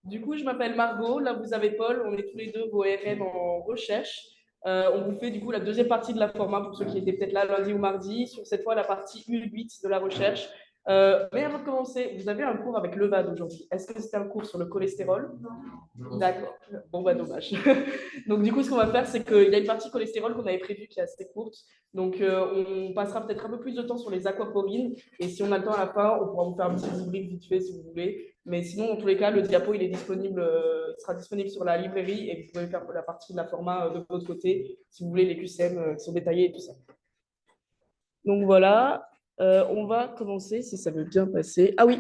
Du coup, je m'appelle Margot. Là, vous avez Paul. On est tous les deux vos RM en recherche. On vous fait du coup la deuxième partie de la format pour ceux qui étaient peut-être là lundi ou mardi, sur cette fois la partie U8 de la recherche. Mais avant de commencer, vous avez un cours avec Levade aujourd'hui. Est-ce que c'était un cours sur le cholestérol? D'accord. Bon, bah dommage. Donc, du coup, ce qu'on va faire, c'est qu'il y a une partie cholestérol qu'on avait prévue qui est assez courte. Donc, on passera peut-être un peu plus de temps sur les aquaporines. Et si on a le temps à la fin, on pourra vous faire un petit rubrique vite fait si vous voulez. Mais sinon, dans tous les cas, le diapo, il est disponible, il sera disponible sur la librairie et vous pouvez faire la partie de la format de votre côté si vous voulez les QCM qui sont détaillés et tout ça. Donc, voilà. On va commencer si ça veut bien passer. Ah oui.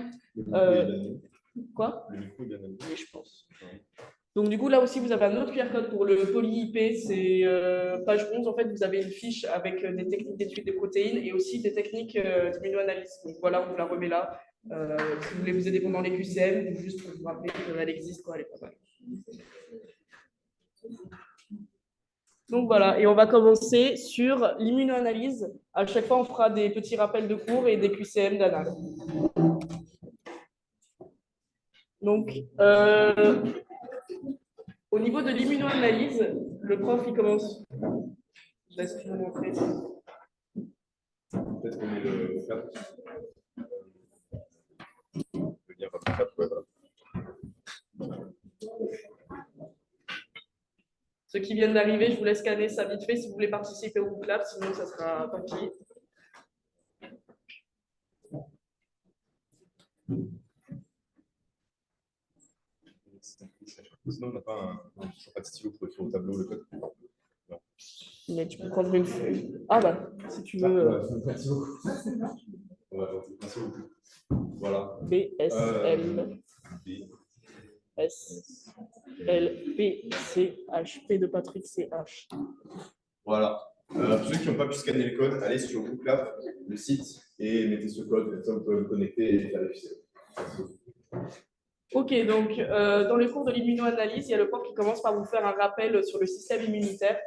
Quoi? Le micro est bien allumé. Oui, je pense. Donc, du coup, là aussi, vous avez un autre QR code pour le poly-IP. C'est page 11. En fait, vous avez une fiche avec des techniques d'étude des protéines et aussi des techniques d'immunoanalyse. Donc, voilà, on vous la remet là. Si vous voulez vous aider pendant les QCM, ou juste pour vous rappeler qu'elle existe, quoi, elle est pas mal. Donc, voilà. Et on va commencer sur l'immunoanalyse. À chaque fois, on fera des petits rappels de cours et des QCM d'analyse. Donc, au niveau de l'immunoanalyse, le prof, il commence. Je laisse vous montrer. Peut-être qu'on met le cap. Le lien va cap, ouais, voilà. Ceux qui viennent d'arriver, je vous laisse scanner ça vite fait si vous voulez participer au clap, sinon ça sera papier. Sinon, on n'a pas de stylo pour écrire au tableau le code. Non. Mais tu peux prendre une feuille. Ah bah, si tu veux. Merci beaucoup. Merci beaucoup. Voilà. BSM. S. L. P. C. H. P de Patrick. C. H. Voilà. Pour ceux qui n'ont pas pu scanner le code, allez sur Booklab, le site, et mettez ce code, comme ça vous pouvez vous connecter et faire les fichiers. Ok, donc dans le cours de l'immunoanalyse, il y a le prof qui commence par vous faire un rappel sur le système immunitaire.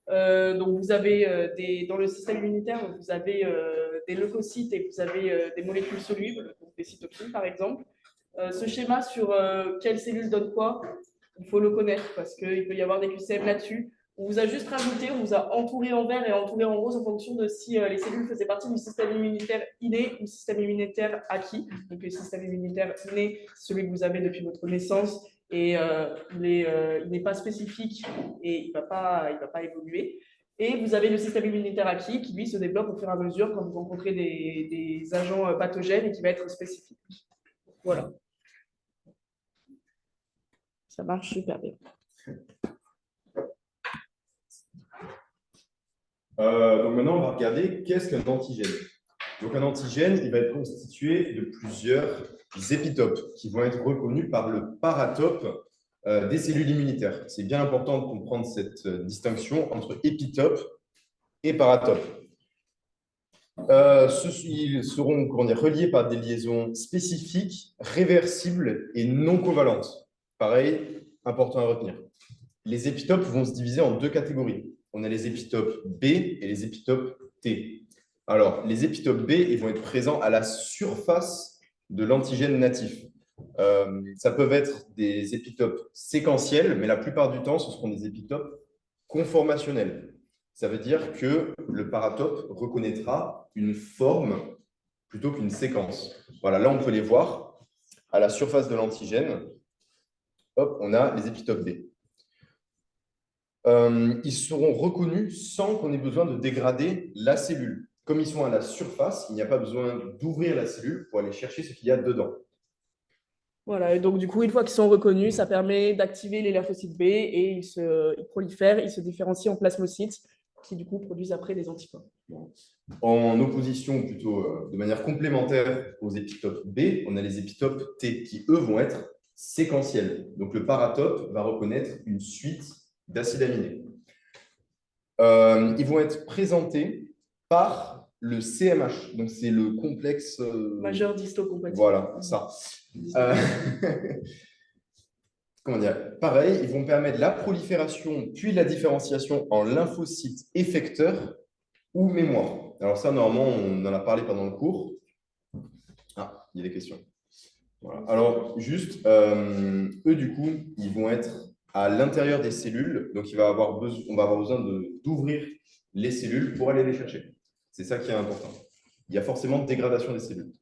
Donc vous avez dans le système immunitaire, vous avez des leucocytes et vous avez des molécules solubles, donc des cytokines par exemple. Ce schéma sur quelle cellule donne quoi, il faut le connaître parce qu'il peut y avoir des QCM là-dessus. On vous a juste rajouté, on vous a entouré en vert et entouré en rose en fonction de si les cellules faisaient partie du système immunitaire inné ou système immunitaire acquis. Donc le système immunitaire inné, celui que vous avez depuis votre naissance, et il n'est pas spécifique et il ne va pas évoluer. Et vous avez le système immunitaire acquis qui, lui, se développe au fur et à mesure quand vous rencontrez des agents pathogènes et qui va être spécifique. Voilà. Ça marche super bien. Donc maintenant, on va regarder qu'est-ce qu'un antigène. Donc un antigène, il va être constitué de plusieurs épitopes qui vont être reconnus par le paratope des cellules immunitaires. C'est bien important de comprendre cette distinction entre épitope et paratope. Ils seront reliés par des liaisons spécifiques, réversibles et non covalentes. Pareil, important à retenir. Les épitopes vont se diviser en deux catégories. On a les épitopes B et les épitopes T. Alors, les épitopes B, ils vont être présents à la surface de l'antigène natif. Ça peut être des épitopes séquentiels, mais la plupart du temps, ce seront des épitopes conformationnels. Ça veut dire que le paratope reconnaîtra une forme plutôt qu'une séquence. Voilà, là, on peut les voir à la surface de l'antigène. Hop, on a les épitopes B. Ils seront reconnus sans qu'on ait besoin de dégrader la cellule. Comme ils sont à la surface, il n'y a pas besoin d'ouvrir la cellule pour aller chercher ce qu'il y a dedans. Voilà, et donc du coup, une fois qu'ils sont reconnus, ça permet d'activer les lymphocytes B et ils prolifèrent, ils se différencient en plasmocytes qui du coup produisent après des anticorps. En opposition, plutôt de manière complémentaire aux épitopes B, on a les épitopes T qui, eux, vont être séquentiels. Donc le paratope va reconnaître une suite d'acides aminés. Ils vont être présentés par le CMH. Donc, c'est le complexe... majeur d'histocompatible. Voilà, ça. Comment dire? Pareil, ils vont permettre la prolifération puis la différenciation en lymphocytes effecteurs ou mémoire. Alors ça, normalement, on en a parlé pendant le cours. Ah, il y a des questions. Voilà. Alors, juste, eux, du coup, ils vont être à l'intérieur des cellules. Donc, on va avoir besoin d'ouvrir les cellules pour aller les chercher. C'est ça qui est important. Il y a forcément dégradation des cellules.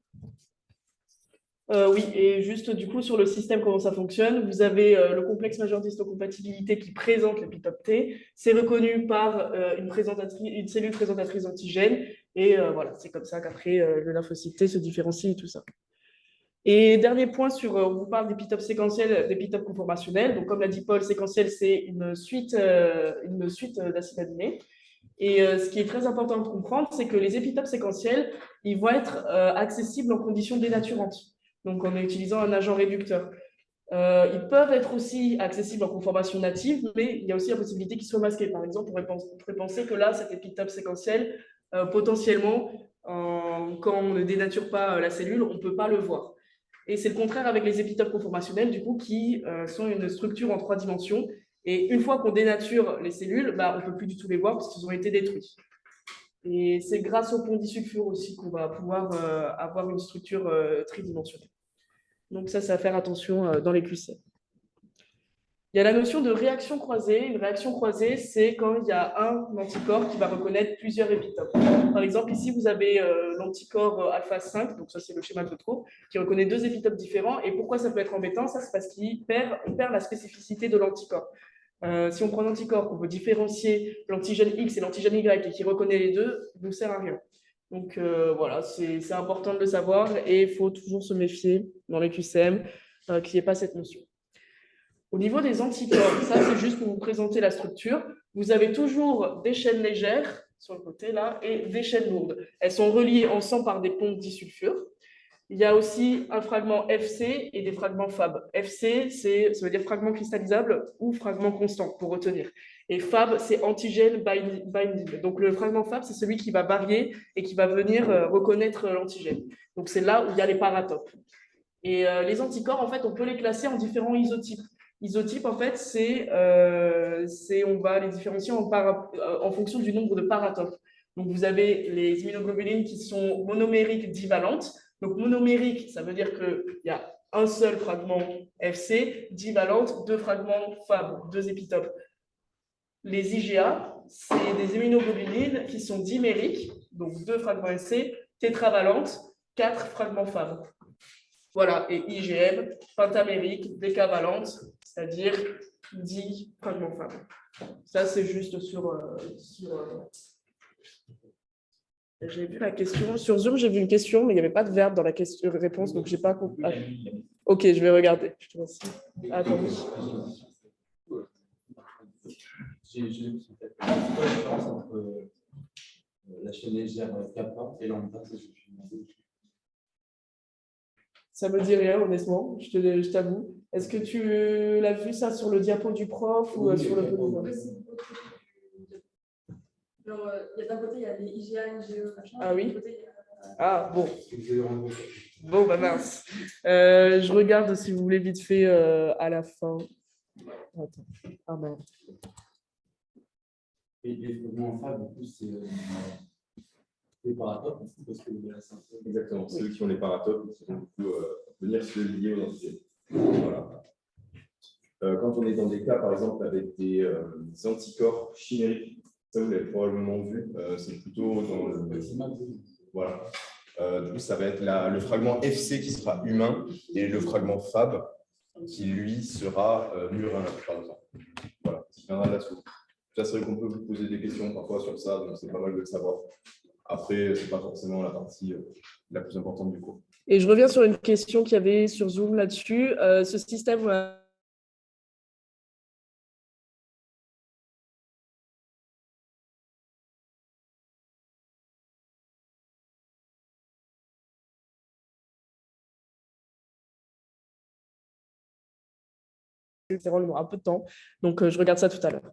Oui, et juste du coup sur le système, comment ça fonctionne, vous avez le complexe majeur d'histocompatibilité qui présente l'épitope T, c'est reconnu par une cellule présentatrice d'antigène, et voilà, c'est comme ça qu'après le lymphocyte T se différencie et tout ça. Et dernier point on vous parle d'épitope séquentiel, d'épitope conformationnel. Donc, comme l'a dit Paul, séquentiel, c'est une suite d'acides aminés. Et ce qui est très important de comprendre, c'est que les épitopes séquentiels, ils vont être accessibles en conditions dénaturantes, donc en utilisant un agent réducteur. Ils peuvent être aussi accessibles en conformation native, mais il y a aussi la possibilité qu'ils soient masqués. Par exemple, on pourrait penser que là, cet épitope séquentiel, potentiellement, quand on ne dénature pas la cellule, on ne peut pas le voir. Et c'est le contraire avec les épitopes conformationnels, du coup, qui sont une structure en 3 dimensions. Et une fois qu'on dénature les cellules, bah, on ne peut plus du tout les voir parce qu'ils ont été détruits. Et c'est grâce au pont disulfure aussi qu'on va pouvoir avoir une structure tridimensionnelle. Donc ça, c'est à faire attention dans les QC. Il y a la notion de réaction croisée. Une réaction croisée, c'est quand il y a un anticorps qui va reconnaître plusieurs épitopes. Par exemple, ici, vous avez l'anticorps alpha 5, donc ça, c'est le schéma de troupe, qui reconnaît 2 épitopes différents. Et pourquoi ça peut être embêtant? Ça, c'est parce qu'on perd la spécificité de l'anticorps. Si on prend un anticorps, qu'on veut différencier l'antigène X et l'antigène Y et qui reconnaît les deux, il ne nous sert à rien. Donc voilà, c'est important de le savoir et il faut toujours se méfier dans les QCM qu'il n'y ait pas cette notion. Au niveau des anticorps, ça c'est juste pour vous présenter la structure. Vous avez toujours des chaînes légères sur le côté là et des chaînes lourdes. Elles sont reliées ensemble par des ponts disulfure. Il y a aussi un fragment FC et des fragments Fab. FC, ça veut dire fragment cristallisable ou fragment constant pour retenir. Et Fab, c'est antigène binding. Donc le fragment Fab, c'est celui qui va varier et qui va venir reconnaître l'antigène. Donc c'est là où il y a les paratopes. Et les anticorps, en fait, on peut les classer en différents isotypes. Isotype, en fait, on va les différencier en fonction du nombre de paratopes. Donc, vous avez les immunoglobulines qui sont monomériques divalentes. Donc, monomérique, ça veut dire qu'il y a un seul fragment FC, divalente, 2 fragments Fab, 2 épitopes. Les IgA, c'est des immunoglobulines qui sont dimériques, donc 2 fragments FC, tétravalentes, 4 fragments Fab. Voilà, et IgM, pentamérique, décavalente, c'est-à-dire 10 fragments Fab. Ça, c'est juste sur j'ai vu la question. Sur Zoom, j'ai vu une question, mais il n'y avait pas de verbe dans la réponse, donc je n'ai pas compris. Ah. Ok, je vais regarder. Je te remercie. Attends. J'ai une quoi la différence entre la chaîne légère kappa et lambda? Ça me dit rien, honnêtement, je t'avoue. Est-ce que tu l'as vu ça sur le diapo du prof ou sur le polygon? Genre, il y a d'un côté, il y a les IGA, IGE, machin. Ah oui. Côté, Ah bon. Bon, bah mince. Je regarde si vous voulez vite fait à la fin. Attends. Ah merde. Et les fragments Fab, du coup, c'est les paratopes, parce que Exactement, c'est eux qui ont les paratopes qui vont du coup venir se lier aux antigènes. Voilà. Quand on est dans des cas, par exemple, avec des anticorps chimériques, ça vous l'avez probablement vu, c'est plutôt dans le. Voilà. Du coup, ça va être le fragment FC qui sera humain et le fragment Fab qui, lui, sera murin, par exemple. Voilà, qui viendra là-dessous. Ça, c'est vrai qu'on peut vous poser des questions parfois sur ça, donc c'est pas mal de le savoir. Après, ce n'est pas forcément la partie la plus importante du cours. Et je reviens sur une question qu'il y avait sur Zoom là-dessus. Ce système. Un peu de temps, donc je regarde ça tout à l'heure.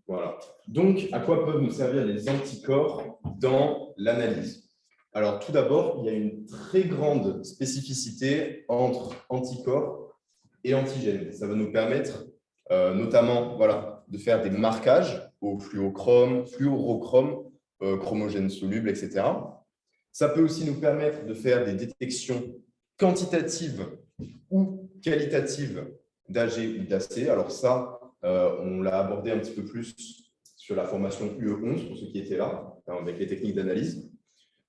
Voilà. Donc, à quoi peuvent nous servir les anticorps dans l'analyse? Alors, tout d'abord, il y a une très grande spécificité entre anticorps et antigènes. Ça va nous permettre notamment de faire des marquages au fluorochrome, chromogènes solubles, etc. Ça peut aussi nous permettre de faire des détections quantitative ou qualitative d'AG ou d'AC. Alors ça, on l'a abordé un petit peu plus sur la formation UE11, pour ceux qui étaient là, avec les techniques d'analyse.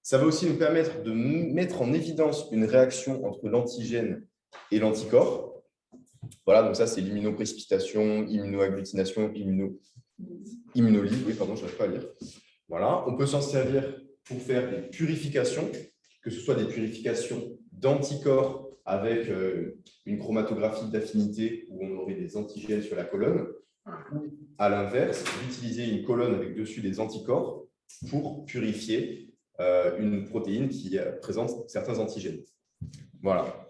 Ça va aussi nous permettre de mettre en évidence une réaction entre l'antigène et l'anticorps. Voilà, donc ça, c'est l'immunoprécipitation, immunoagglutination, immunolyse. Oui, pardon, je n'arrive pas à lire. Voilà, on peut s'en servir pour faire des purifications, que ce soit des purifications d'anticorps avec une chromatographie d'affinité où on aurait des antigènes sur la colonne, ou à l'inverse, d'utiliser une colonne avec dessus des anticorps pour purifier une protéine qui présente certains antigènes. Voilà.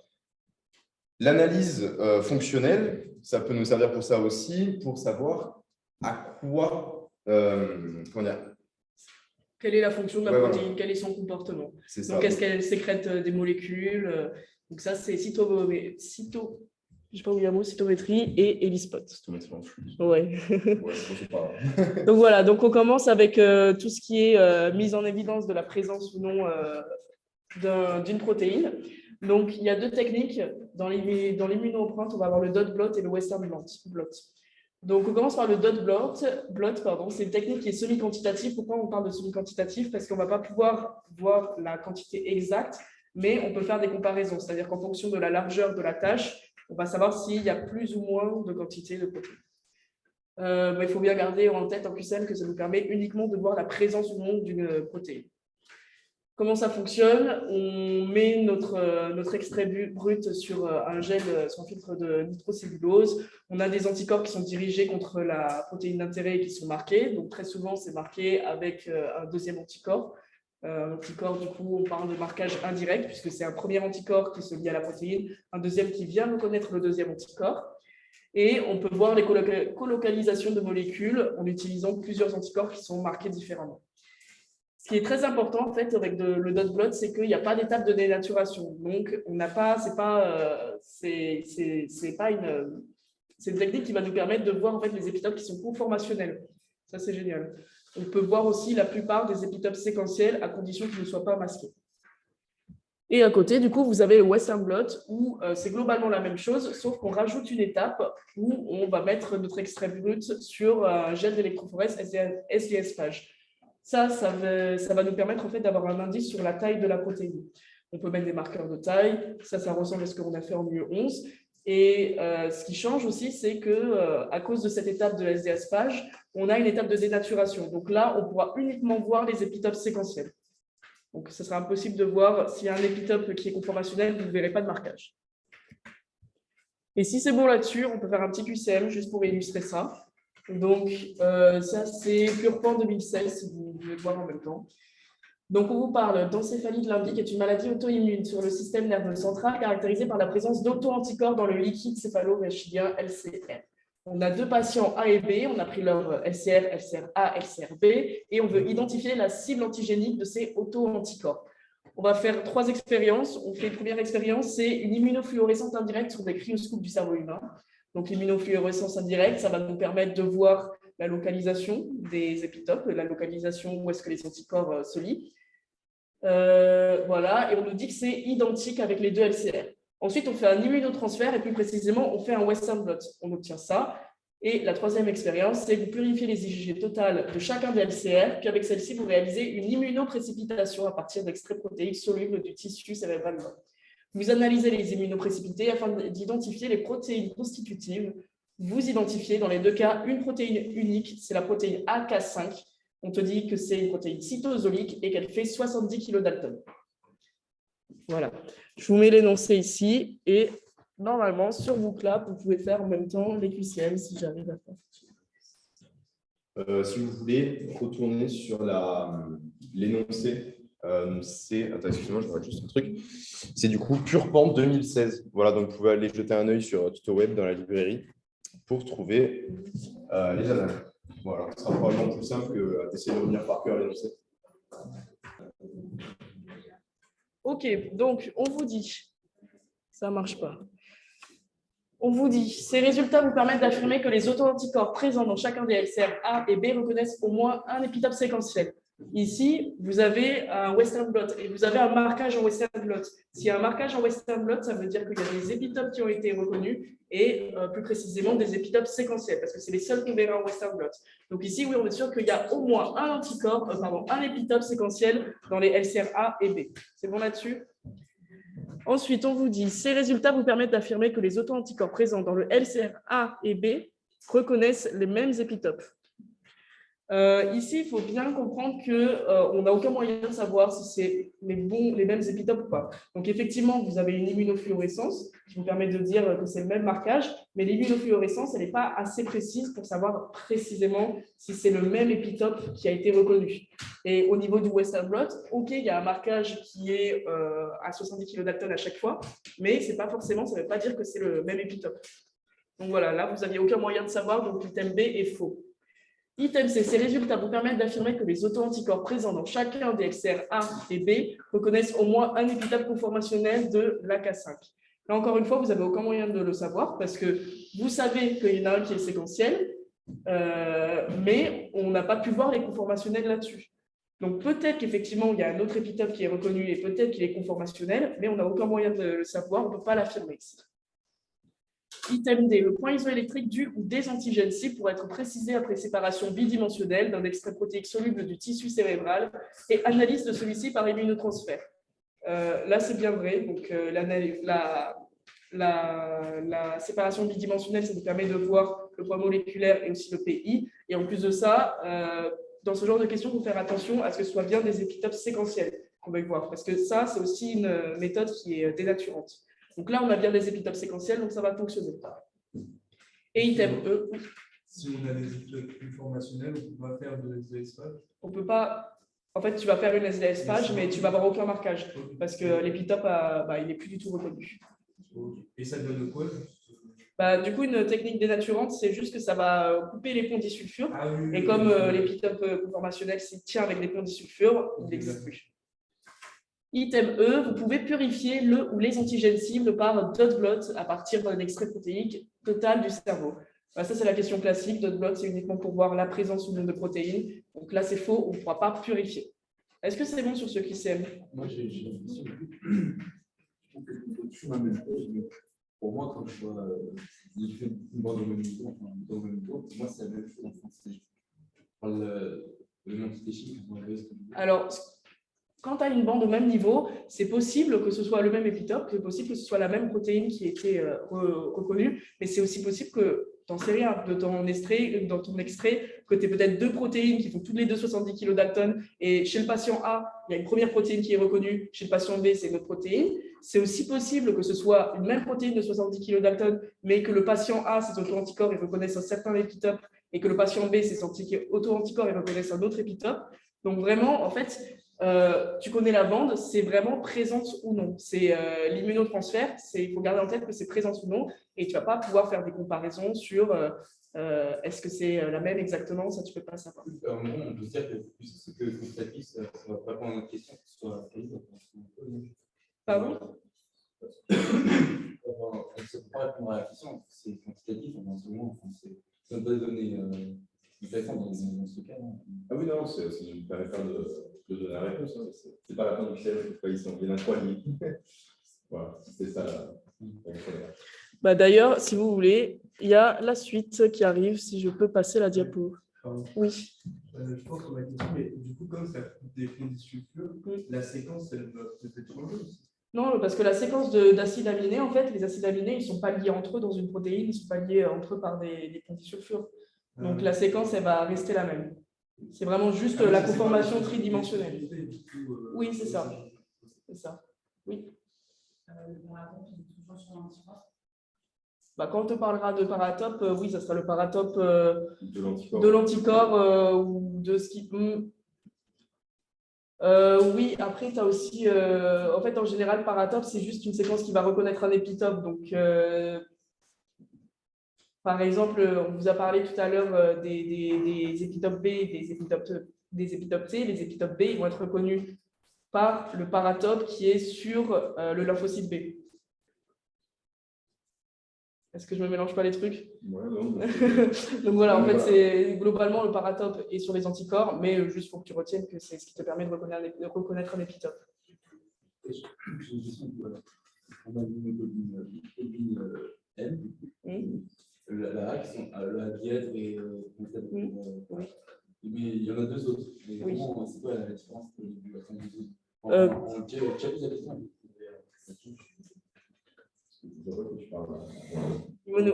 L'analyse fonctionnelle, ça peut nous servir pour ça aussi, pour savoir à quoi, quelle est la fonction de la protéine, voilà. quel est son comportement. Donc, est-ce qu'elle sécrète des molécules? Donc ça, c'est cytométrie et ELISpot. Ouais. Donc voilà, donc on commence avec tout ce qui est mise en évidence de la présence ou non d'une protéine. Donc il y a deux techniques. Dans l'immunoempreinte, on va avoir le dot blot et le western blot. Donc on commence par le dot blot, c'est une technique qui est semi-quantitative. Pourquoi on parle de semi-quantitative? Parce qu'on ne va pas pouvoir voir la quantité exacte, mais on peut faire des comparaisons. C'est-à-dire qu'en fonction de la largeur de la tâche, on va savoir s'il y a plus ou moins de quantité de protéines. Il faut bien garder en tête en QCM que ça nous permet uniquement de voir la présence ou non d'une protéine. Comment ça fonctionne? On met notre extrait brut sur un gel, sur un filtre de nitrocellulose. On a des anticorps qui sont dirigés contre la protéine d'intérêt et qui sont marqués. Donc, très souvent, c'est marqué avec un deuxième anticorps. Anticorps, du coup, on parle de marquage indirect, puisque c'est un premier anticorps qui se lie à la protéine, un deuxième qui vient reconnaître le deuxième anticorps. Et on peut voir les colocalisations de molécules en utilisant plusieurs anticorps qui sont marqués différemment. Ce qui est très important en fait avec le dot blot, c'est qu'il n'y a pas d'étape de dénaturation. Donc, on n'a pas, c'est une technique qui va nous permettre de voir en fait les épitopes qui sont conformationnels. Ça, c'est génial. On peut voir aussi la plupart des épitopes séquentiels à condition qu'ils ne soient pas masqués. Et à côté, du coup, vous avez le western blot où c'est globalement la même chose, sauf qu'on rajoute une étape où on va mettre notre extrait brut sur un gel d'électrophorèse SDS-phage. Ça va nous permettre en fait d'avoir un indice sur la taille de la protéine. On peut mettre des marqueurs de taille, ça ressemble à ce qu'on a fait en UE11. Et ce qui change aussi, c'est qu'à cause de cette étape de SDS-phage, on a une étape de dénaturation. Donc là, on pourra uniquement voir les épitopes séquentiels. Donc, ce sera impossible de voir s'il y a un épitope qui est conformationnel, vous ne verrez pas de marquage. Et si c'est bon là-dessus, on peut faire un petit QCM juste pour illustrer ça. Donc, ça, c'est PurePan 2016, si vous voulez le voir en même temps. Donc, on vous parle d'encéphalie de limbique, qui est une maladie auto-immune sur le système nerveux central caractérisée par la présence d'auto-anticorps dans le liquide céphalo-rachidien LCR. On a deux patients A et B, on a pris leur LCR, LCR-A, LCR-B, et on veut identifier la cible antigénique de ces auto-anticorps. On va faire 3 expériences. On fait une première expérience, c'est une immunofluorescence indirecte sur des cryoscopes du cerveau humain. Donc, l'immunofluorescence indirecte, ça va nous permettre de voir la localisation des épitopes, la localisation où est-ce que les anticorps se lient. Voilà, et on nous dit que c'est identique avec les deux LCR. Ensuite, on fait un immunotransfert et plus précisément, on fait un western blot. On obtient ça. Et la troisième expérience, c'est vous purifiez les IgG totales de chacun des LCR, puis avec celle-ci, vous réalisez une immunoprécipitation à partir d'extraits protéiques solubles du tissu cérébral. Vous analysez les immunoprécipités afin d'identifier les protéines constitutives. Vous identifiez dans les deux cas une protéine unique, c'est la protéine AK5. On te dit que c'est une protéine cytosolique et qu'elle fait 70 kilodalton. Voilà. Je vous mets l'énoncé ici et normalement, sur Booklab, vous pouvez faire en même temps les QCM si j'arrive à faire. Si vous voulez retourner sur l'énoncé, c'est. Attends, excusez-moi, je regarde juste un truc. C'est du coup PurePan 2016. Voilà, donc vous pouvez aller jeter un œil sur TutoWeb dans la librairie pour trouver les annales. Voilà, ce sera probablement plus simple que d'essayer de revenir par cœur l'énoncé. Ok, donc on vous dit, ça ne marche pas. On vous dit, ces résultats vous permettent d'affirmer que les auto-anticorps présents dans chacun des LCR A et B reconnaissent au moins un épitope séquentiel. Ici, vous avez un Western blot et vous avez un marquage en Western blot. S'il y a un marquage en Western blot, ça veut dire qu'il y a des épitopes qui ont été reconnus et plus précisément des épitopes séquentiels parce que c'est les seuls qu'on verra en Western blot. Donc ici, oui, on est sûr qu'il y a au moins un anticorps, un épitope séquentiel dans les LCR A et B. C'est bon là-dessus? Ensuite, on vous dit, ces résultats vous permettent d'affirmer que les auto-anticorps présents dans le LCR A et B reconnaissent les mêmes épitopes. Ici, il faut bien comprendre qu'on n'a aucun moyen de savoir si c'est les mêmes épitopes ou pas. Donc, effectivement, vous avez une immunofluorescence qui vous permet de dire que c'est le même marquage, mais l'immunofluorescence, elle n'est pas assez précise pour savoir précisément si c'est le même épitope qui a été reconnu. Et au niveau du Western blot, OK, il y a un marquage qui est à 70 kilodaltons à chaque fois, mais c'est pas forcément, ça ne veut pas dire que c'est le même épitope. Donc voilà, là, vous n'aviez aucun moyen de savoir, donc l'item B est faux. Item C, ces résultats vous permettent d'affirmer que les auto-anticorps présents dans chacun des LCR A et B reconnaissent au moins un épitope conformationnel de l'AK5. Là, encore une fois, vous n'avez aucun moyen de le savoir parce que vous savez qu'il y en a un qui est séquentiel, mais on n'a pas pu voir les conformationnels là-dessus. Donc peut-être qu'effectivement, il y a un autre épitope qui est reconnu et peut-être qu'il est conformationnel, mais on n'a aucun moyen de le savoir, on ne peut pas l'affirmer ici. Item D, le point isoélectrique du ou des antigènes cibles pour être précisé après séparation bidimensionnelle d'un extrait protéique soluble du tissu cérébral et analyse de celui-ci par immunotransfert. Là, c'est bien vrai. Donc, la séparation bidimensionnelle, ça nous permet de voir le poids moléculaire et aussi le PI. Et en plus de ça, dans ce genre de questions, il faut faire attention à ce que ce soit bien des épitopes séquentiels qu'on va voir. Parce que ça, c'est aussi une méthode qui est dénaturante. Donc là, on a bien des épitopes séquentiels, donc ça va fonctionner. Et item E. Si on a des épitopes conformationnels, on ne peut pas faire de SDS page. On peut pas. En fait, tu vas faire une SDS page, mais tu vas avoir aucun marquage parce que l'épitope, il n'est plus du tout reconnu. Et ça donne quoi? Du coup, une technique dénaturante, c'est juste que ça va couper les ponts disulfures. Ah, oui, et comme l'épitope conformationnel s'y tient avec des ponts disulfures, il n'existe plus. Item E, vous pouvez purifier le ou les antigènes cibles par dot blot à partir d'un extrait protéique total du cerveau. Ça, c'est la question classique. Dot blot, c'est uniquement pour voir la présence ou non de protéines. Donc là, c'est faux, on ne pourra pas purifier. Est-ce que c'est bon sur ceux qui s'aiment? Moi, j'ai une question. Pour moi, quand je vois il fait une bande au même niveau, pour moi, c'est la même chose en français. Je parle le nom chiffre. Alors, quand tu as une bande au même niveau, c'est possible que ce soit le même épitope, c'est possible que ce soit la même protéine qui ait été reconnue, mais c'est aussi possible que dans ton extrait, que tu aies peut-être deux protéines qui font toutes les deux 70 kilodaltons, et chez le patient A, il y a une première protéine qui est reconnue, chez le patient B, c'est une autre protéine. C'est aussi possible que ce soit une même protéine de 70 kilodaltons, mais que le patient A, ses auto-anticorps, il reconnaisse un certain épitope, et que le patient B, ses auto-anticorps, il reconnaisse un autre épitope. Donc vraiment, en fait, tu connais la bande, c'est vraiment présence ou non. C'est l'immunotransfert, il faut garder en tête que c'est présence ou non, et tu ne vas pas pouvoir faire des comparaisons sur est-ce que c'est la même exactement, ça tu ne peux pas savoir. On peut dire que ce que constater, ça ne va pas répondre à notre question, que ce soit Pardon? Ça ne peut pas répondre à la question, c'est quantitatif, en ce moment, ça ne peut pas donner une réponse dans ce cas. Ah oui, non, ça ne me permet pas de donner la réponse. Hein. Ce n'est pas la fin du ciel, il y en a 3 lignes. Voilà, c'est ça la d'ailleurs, si vous voulez, il y a la suite qui arrive, si je peux passer la diapo. Oui. Je pense qu'on a une question, mais du coup, comme ça coûte des fonds sulfure, la séquence, elle va peut-être changer aussi. Non, parce que la séquence d'acides aminés, en fait, les acides aminés, ils ne sont pas liés entre eux dans une protéine, ils ne sont pas liés entre eux par des ponts disulfures. Donc la séquence, elle va rester la même. C'est vraiment juste la conformation tridimensionnelle. Oui, c'est ça. C'est ça. Oui. Quand on te parlera de paratope, oui, ça sera le paratope de l'anticorps ou de ce qui. Oui, après, tu as aussi. En fait, en général, paratope, c'est juste une séquence qui va reconnaître un épitope. Donc, par exemple, on vous a parlé tout à l'heure des épitopes B, des épitopes T. Les épitopes B, ils vont être reconnus par le paratope qui est sur le lymphocyte B. Est-ce que je me mélange pas les trucs? Ouais, non, Donc voilà, en fait, c'est globalement le paratope est sur les anticorps, mais juste pour que tu retiennes que c'est ce qui te permet de reconnaître un épitope. J'ai une question. On a une globine M, la dièdre et Oui. mais il y en a deux autres. Mais Oui. c'est quoi la différence du vaccin des autres? On check la question. tu parles. Mono.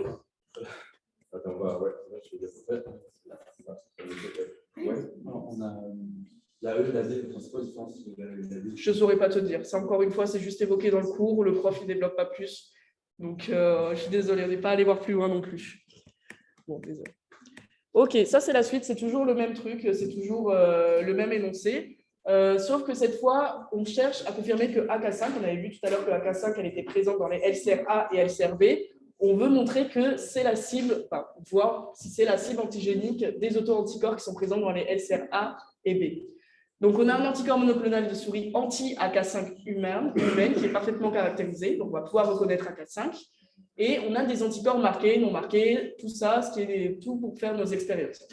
Attends, ouais, je vais dire. Ouais. On a la E, la D, c'est quoi la différence? Je ne saurais pas te dire. C'est encore une fois, c'est juste évoqué dans le cours. Le prof, il ne développe pas plus. Donc, je suis désolée, on n'est pas allé voir plus loin non plus. Bon, désolé. Ok, ça, c'est la suite. C'est toujours le même truc. C'est toujours le même énoncé. Sauf que cette fois, on cherche à confirmer que AK5, on avait vu tout à l'heure que AK5, elle était présente dans les LCRA et LCRB. On veut montrer que c'est la cible, enfin, voir si c'est la cible antigénique des auto-anticorps qui sont présents dans les LCRA et B. Donc, on a un anticorps monoclonal de souris anti-AK5 humaine qui est parfaitement caractérisé. Donc, on va pouvoir reconnaître AK5. Et on a des anticorps marqués, non marqués, tout ça, ce qui est tout pour faire nos expériences.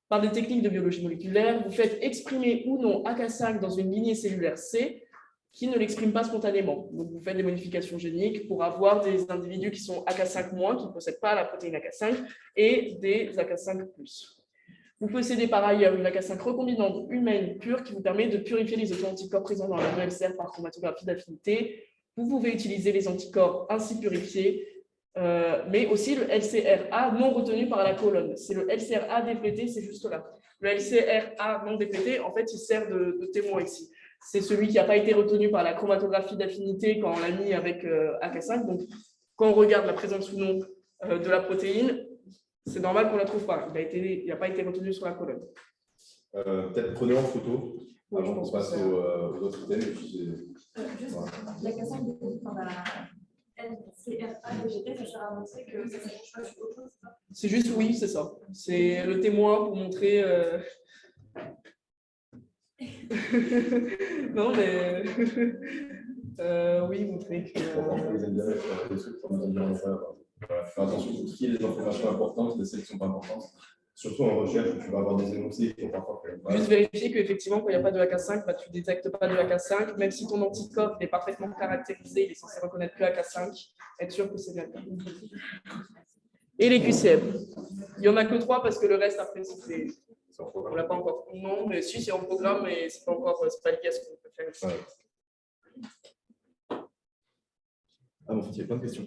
Par des techniques de biologie moléculaire, vous faites exprimer ou non AK5 dans une lignée cellulaire C qui ne l'exprime pas spontanément. Donc, vous faites des modifications géniques pour avoir des individus qui sont AK5-, qui ne possèdent pas la protéine AK5, et des AK5+. Vous possédez par ailleurs une AK5 recombinante humaine pure qui vous permet de purifier les auto-anticorps présents dans la LCR par chromatographie d'affinité. Vous pouvez utiliser les anticorps ainsi purifiés, mais aussi le LCRA non retenu par la colonne. C'est le LCRA déplété, c'est juste là. Le LCRA non déplété, en fait, il sert de témoin ici. C'est celui qui n'a pas été retenu par la chromatographie d'affinité quand on l'a mis avec AK5. Donc, quand on regarde la présence ou non de la protéine, c'est normal qu'on ne la trouve pas. Il n'a pas été retenu sur la colonne. Peut-être prenez en photo avant qu'on passe aux autres thèmes. Juste, la question de la LCRA végétale, ça sert à montrer que ça ne change pas sur autre chose, c'est ça? C'est juste, oui, c'est ça. C'est le témoin pour montrer. Non, mais. Oui, montrer que. Faire attention, tout ce qui est des informations importantes, de celles qui ne sont pas importantes. Surtout en recherche, où tu vas avoir des énoncés. Juste vérifier qu'effectivement, quand il n'y a pas de AK5, bah, tu ne détectes pas de AK5. Même si ton anticorps est parfaitement caractérisé, il est censé reconnaître que AK5. Être sûr que c'est bien le cas. Et les QCM. Il n'y en a que 3 parce que le reste, après, c'est. On ne l'a pas encore. Non, mais si, c'est en programme, mais ce n'est pas encore. C'est pas lié à ce qu'on peut faire ici. Ouais. Ah bon, il y a plein de questions.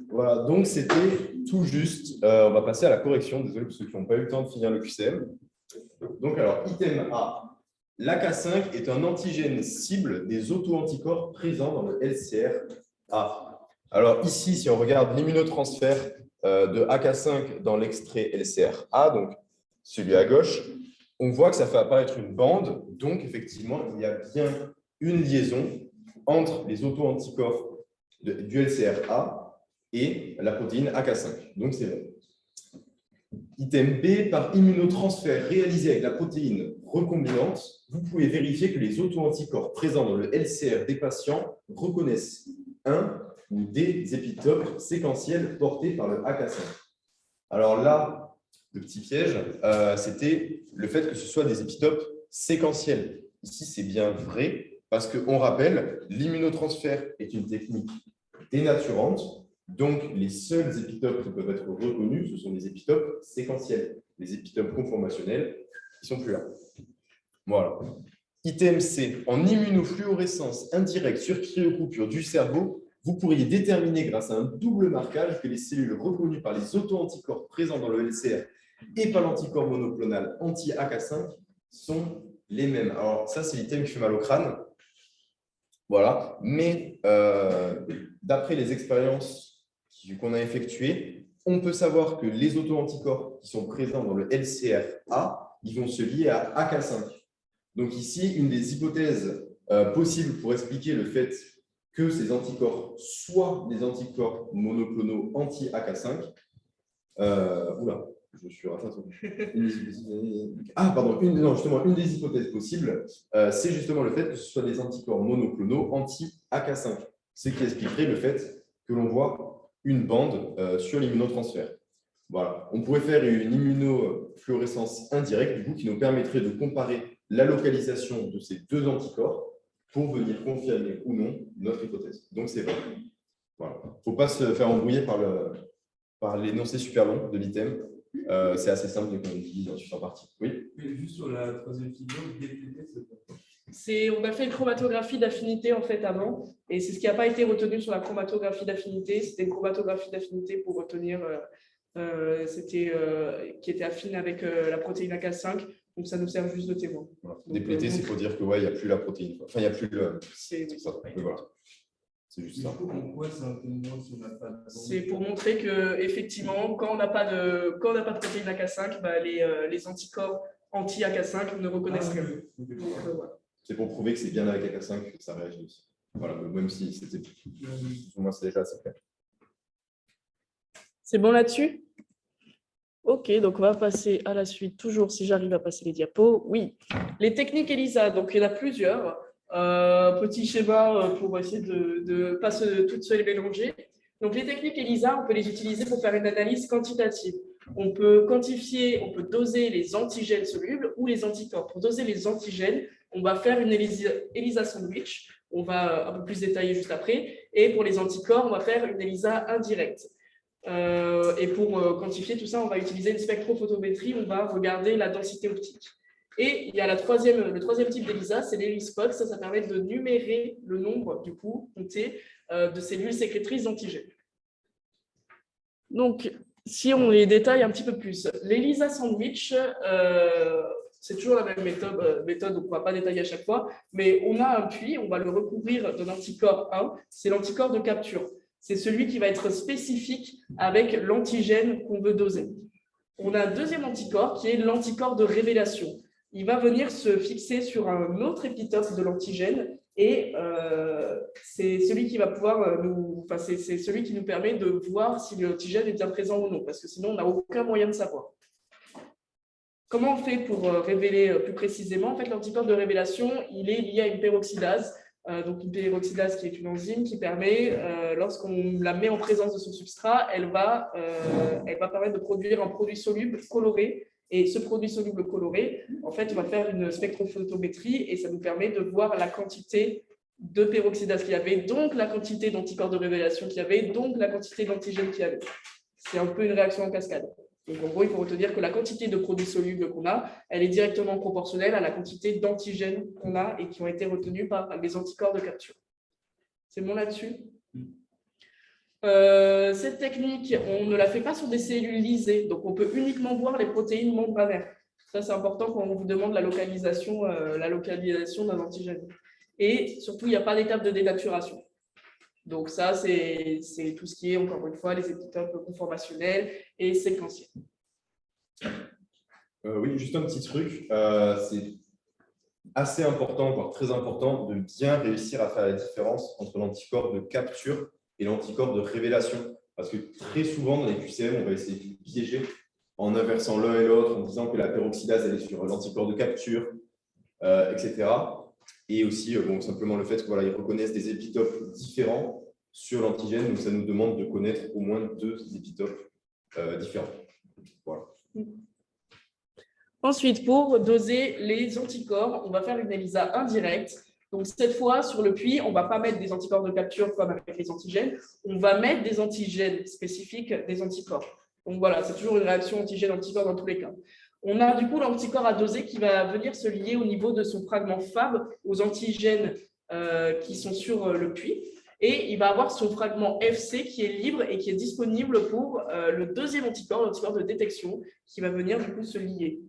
Voilà, donc c'était tout juste. On va passer à la correction. Désolé pour ceux qui n'ont pas eu le temps de finir le QCM. Donc, alors, item A. L'AK5 est un antigène cible des auto-anticorps présents dans le LCR-A. Alors, ici, si on regarde l'immunotransfert de AK5 dans l'extrait LCR-A, donc celui à gauche, on voit que ça fait apparaître une bande. Donc, effectivement, il y a bien une liaison entre les auto-anticorps du LCR-A et la protéine AK5. Donc, c'est bon. Item B, par immunotransfert réalisé avec la protéine recombinante, vous pouvez vérifier que les auto-anticorps présents dans le LCR des patients reconnaissent un ou des épitopes séquentiels portés par le AK5. Alors là, le petit piège, c'était le fait que ce soit des épitopes séquentiels. Ici, c'est bien vrai, parce qu'on rappelle, l'immunotransfert est une technique dénaturante. Donc, les seuls épitopes qui peuvent être reconnus, ce sont des épitopes séquentiels. Les épitopes conformationnels, ils ne sont plus là. Voilà. Item C. En immunofluorescence indirecte sur cryocoupure du cerveau, vous pourriez déterminer grâce à un double marquage que les cellules reconnues par les auto-anticorps présents dans le LCR et par l'anticorps monoclonal anti-AK5 sont les mêmes. Alors, ça, c'est l'item qui fait mal au crâne. Voilà. Mais d'après les expériences qu'on a effectuées, on peut savoir que les auto-anticorps qui sont présents dans le LCR-A, ils vont se lier à AK5. Donc ici, une des hypothèses possibles pour expliquer le fait que ces anticorps soient des anticorps monoclonaux anti-AK5. Oula, je me suis raté. Une des hypothèses possibles, c'est justement le fait que ce soit des anticorps monoclonaux anti-AK5. Ce qui expliquerait le fait que l'on voit une bande sur l'immunotransfert. Voilà. On pourrait faire une immunofluorescence indirecte, du coup, qui nous permettrait de comparer la localisation de ces deux anticorps pour venir confirmer ou non notre hypothèse. Donc, c'est vrai. Voilà. Il ne faut pas se faire embrouiller par l'énoncé super long de l'item. C'est assez simple de qu'on divise ensuite en partie. Oui. Mais juste sur la troisième figure, DPT, c'est quoi? On a fait une chromatographie d'affinité en fait avant, et c'est ce qui n'a pas été retenu sur la chromatographie d'affinité. C'était une chromatographie d'affinité pour retenir, qui était affine avec la protéine AK5, donc ça nous sert juste de témoin. Voilà. DPT, c'est pour dire que ouais, il n'y a plus la protéine. Enfin, il n'y a plus le. C'est ça. Voilà. C'est juste ça. Pourquoi c'est un témoin si on n'a pas de... C'est pour montrer que effectivement, quand on n'a pas de protéine AK5, bah, les anticorps anti-AK5 ne reconnaissent rien. Donc, voilà. C'est pour prouver que c'est bien avec AK5 que ça réagit aussi. Voilà, même si c'était pour moi, c'est déjà assez clair. C'est bon là-dessus? Ok, donc on va passer à la suite, toujours si j'arrive à passer les diapos. Oui, les techniques ELISA, donc il y en a plusieurs. Petit schéma pour essayer de ne pas toutes se les mélanger. Donc les techniques ELISA, on peut les utiliser pour faire une analyse quantitative. On peut quantifier, on peut doser les antigènes solubles ou les anticorps. Pour doser les antigènes, on va faire une ELISA sandwich. On va un peu plus détailler juste après. Et pour les anticorps, on va faire une ELISA indirecte. Et pour quantifier tout ça, on va utiliser une spectrophotométrie. On va regarder la densité optique. Et il y a le troisième type d'ELISA, c'est l'ELISpot. Ça permet de numérer le nombre, du coup, compté, de cellules sécrétrices d'antigènes. Donc, si on les détaille un petit peu plus, l'ELISA sandwich, c'est toujours la même méthode, donc on ne va pas détailler à chaque fois, mais on a un puits, on va le recouvrir d'un anticorps 1, c'est l'anticorps de capture. C'est celui qui va être spécifique avec l'antigène qu'on veut doser. On a un deuxième anticorps qui est l'anticorps de révélation. Il va venir se fixer sur un autre épitope de l'antigène et c'est celui qui va pouvoir c'est celui qui nous permet de voir si l'antigène est bien présent ou non, parce que sinon on n'a aucun moyen de savoir. Comment on fait pour révéler plus précisément? En fait, l'anticorps de révélation, il est lié à une peroxydase. Donc une peroxydase qui est une enzyme qui permet, lorsqu'on la met en présence de son substrat, elle va permettre de produire un produit soluble coloré. Et ce produit soluble coloré, en fait, on va faire une spectrophotométrie et ça nous permet de voir la quantité de peroxydase qu'il y avait, donc la quantité d'anticorps de révélation qu'il y avait, donc la quantité d'antigène qu'il y avait. C'est un peu une réaction en cascade. Donc, en gros, il faut retenir que la quantité de produits solubles qu'on a, elle est directement proportionnelle à la quantité d'antigènes qu'on a et qui ont été retenus par les anticorps de capture. C'est bon là-dessus? Cette technique, on ne la fait pas sur des cellules lysées, donc on peut uniquement voir les protéines membranaires. Ça, c'est important quand on vous demande la localisation d'un antigène. Et surtout, il n'y a pas d'étape de dénaturation. Donc ça, c'est tout ce qui est, encore une fois, les épitopes conformationnels et séquentiels. Oui, juste un petit truc. C'est assez important, voire très important, de bien réussir à faire la différence entre l'anticorps de capture et l'anticorps de révélation. Parce que très souvent, dans les QCM, on va essayer de piéger en inversant l'un et l'autre, en disant que la peroxydase, elle est sur l'anticorps de capture, etc. Et aussi, simplement le fait que voilà, ils reconnaissent des épitopes différents sur l'antigène. Donc, ça nous demande de connaître au moins 2 épitopes différents. Voilà. Ensuite, pour doser les anticorps, on va faire une ELISA indirecte. Donc, cette fois, sur le puits, on ne va pas mettre des anticorps de capture comme avec les antigènes. On va mettre des antigènes spécifiques des anticorps. Donc, voilà, c'est toujours une réaction antigène-anticorps dans tous les cas. On a du coup l'anticorps à doser qui va venir se lier au niveau de son fragment Fab aux antigènes qui sont sur le puits. Et il va avoir son fragment FC qui est libre et qui est disponible pour le deuxième anticorps, l'anticorps de détection, qui va venir du coup se lier.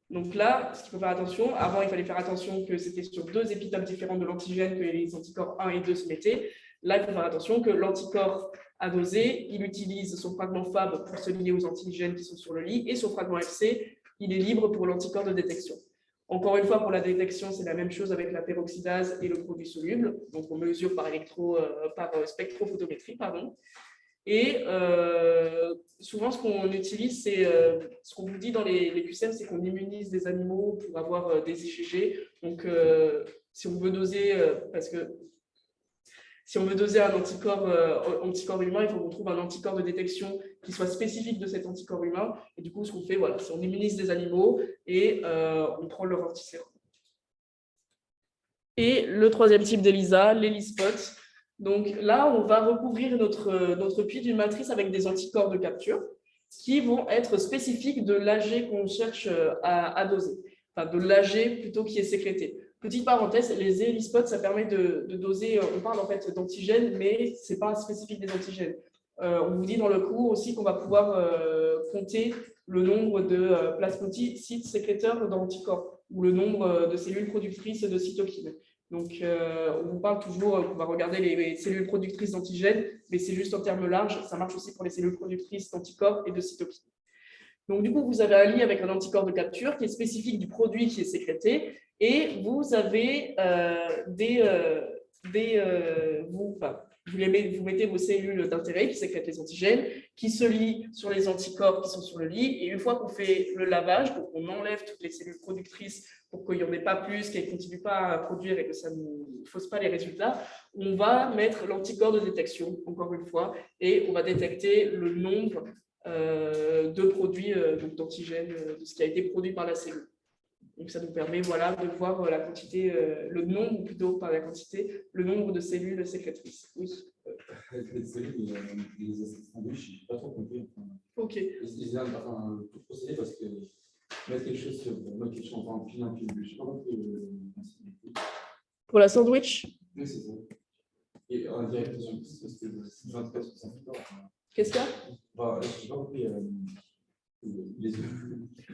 Donc là, ce qu'il faut faire attention, avant il fallait faire attention que c'était sur 2 épitopes différents de l'antigène que les anticorps 1 et 2 se mettaient. Là, il faut faire attention que l'anticorps à doser, il utilise son fragment Fab pour se lier aux antigènes qui sont sur le lit et son fragment FC, il est libre pour l'anticorps de détection. Encore une fois, pour la détection, c'est la même chose avec la peroxydase et le produit soluble. Donc, on mesure par spectrophotométrie. Et souvent, ce qu'on utilise, c'est ce qu'on vous dit dans les QCM, c'est qu'on immunise des animaux pour avoir des IgG. Donc, si on veut doser, parce que Si on veut doser un anticorps humain, il faut qu'on trouve un anticorps de détection qui soit spécifique de cet anticorps humain. Et du coup, ce qu'on fait, voilà, c'est on immunise des animaux et on prend leur antisérum. Et le troisième type d'ELISA, l'ELISpot. Donc là, on va recouvrir notre puits d'une matrice avec des anticorps de capture qui vont être spécifiques de l'AG qu'on cherche à doser, enfin de l'AG plutôt qui est sécrété. Petite parenthèse, les ELISpot, ça permet de doser, on parle en fait d'antigènes, mais ce n'est pas spécifique des antigènes. On vous dit dans le cours aussi qu'on va pouvoir compter le nombre de plasmocytes sécréteurs d'anticorps ou le nombre de cellules productrices de cytokines. Donc, on vous parle toujours, on va regarder les cellules productrices d'antigènes, mais c'est juste en termes larges, ça marche aussi pour les cellules productrices d'anticorps et de cytokines. Donc, du coup, vous avez un lit avec un anticorps de capture qui est spécifique du produit qui est sécrété, et vous avez vous mettez vos cellules d'intérêt qui sécrètent les antigènes, qui se lient sur les anticorps qui sont sur le lit, et une fois qu'on fait le lavage, donc on enlève toutes les cellules productrices pour qu'il n'y en ait pas plus, qu'elles ne continuent pas à produire et que ça ne fausse pas les résultats, on va mettre l'anticorps de détection, encore une fois, et on va détecter le nombre de produits d'antigènes, de ce qui a été produit par la cellule. Donc, ça nous permet voilà, de voir la quantité, le nombre, ou plutôt par la quantité, le nombre de cellules sécrétrices. Oui. Avec les cellules, les acides sandwich, je n'ai pas trop compris. Ok. Ils ont tout procédé parce que mettre quelque chose sur quelque chose en pile, je n'ai pas compris. Pour la sandwich? Oui, c'est ça. Et en direct, parce que c'est 24 sur 5 corps. Qu'est-ce qu'il y a? Je n'ai pas compris.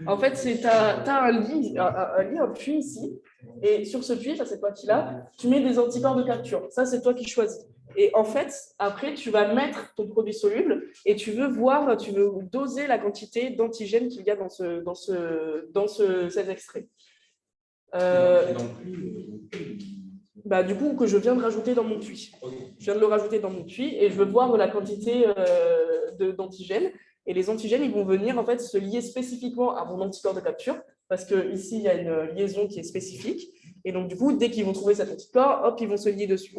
En fait, tu as un lit, un puits ici, et sur ce puits, ça c'est toi qui l'as, tu mets des anticorps de capture. Ça, c'est toi qui choisis. Et en fait, après, tu vas mettre ton produit soluble et tu veux doser la quantité d'antigènes qu'il y a dans cet extrait. Du coup, que je viens de rajouter dans mon puits. Je viens de le rajouter dans mon puits et je veux voir la quantité d'antigènes. Et les antigènes, ils vont venir en fait se lier spécifiquement à mon anticorps de capture, parce qu'ici, il y a une liaison qui est spécifique. Et donc, du coup, dès qu'ils vont trouver cet anticorps, hop, ils vont se lier dessus.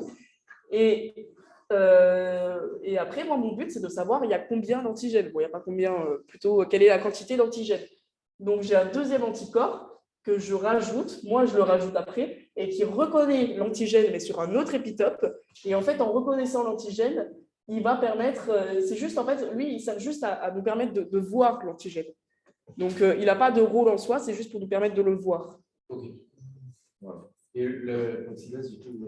Et après, moi, mon but, c'est de savoir il y a combien d'antigènes. Bon, il n'y a pas combien, plutôt, quelle est la quantité d'antigènes. Donc, j'ai un deuxième anticorps que je rajoute, moi, je le rajoute après, et qui reconnaît l'antigène, mais sur un autre épitope. Et en fait, en reconnaissant l'antigène, il va permettre, c'est juste en fait, lui, il sert juste à nous permettre de voir l'antigène. Donc, il n'a pas de rôle en soi, c'est juste pour nous permettre de le voir. Ok. Voilà. Et l'oxydase, du coup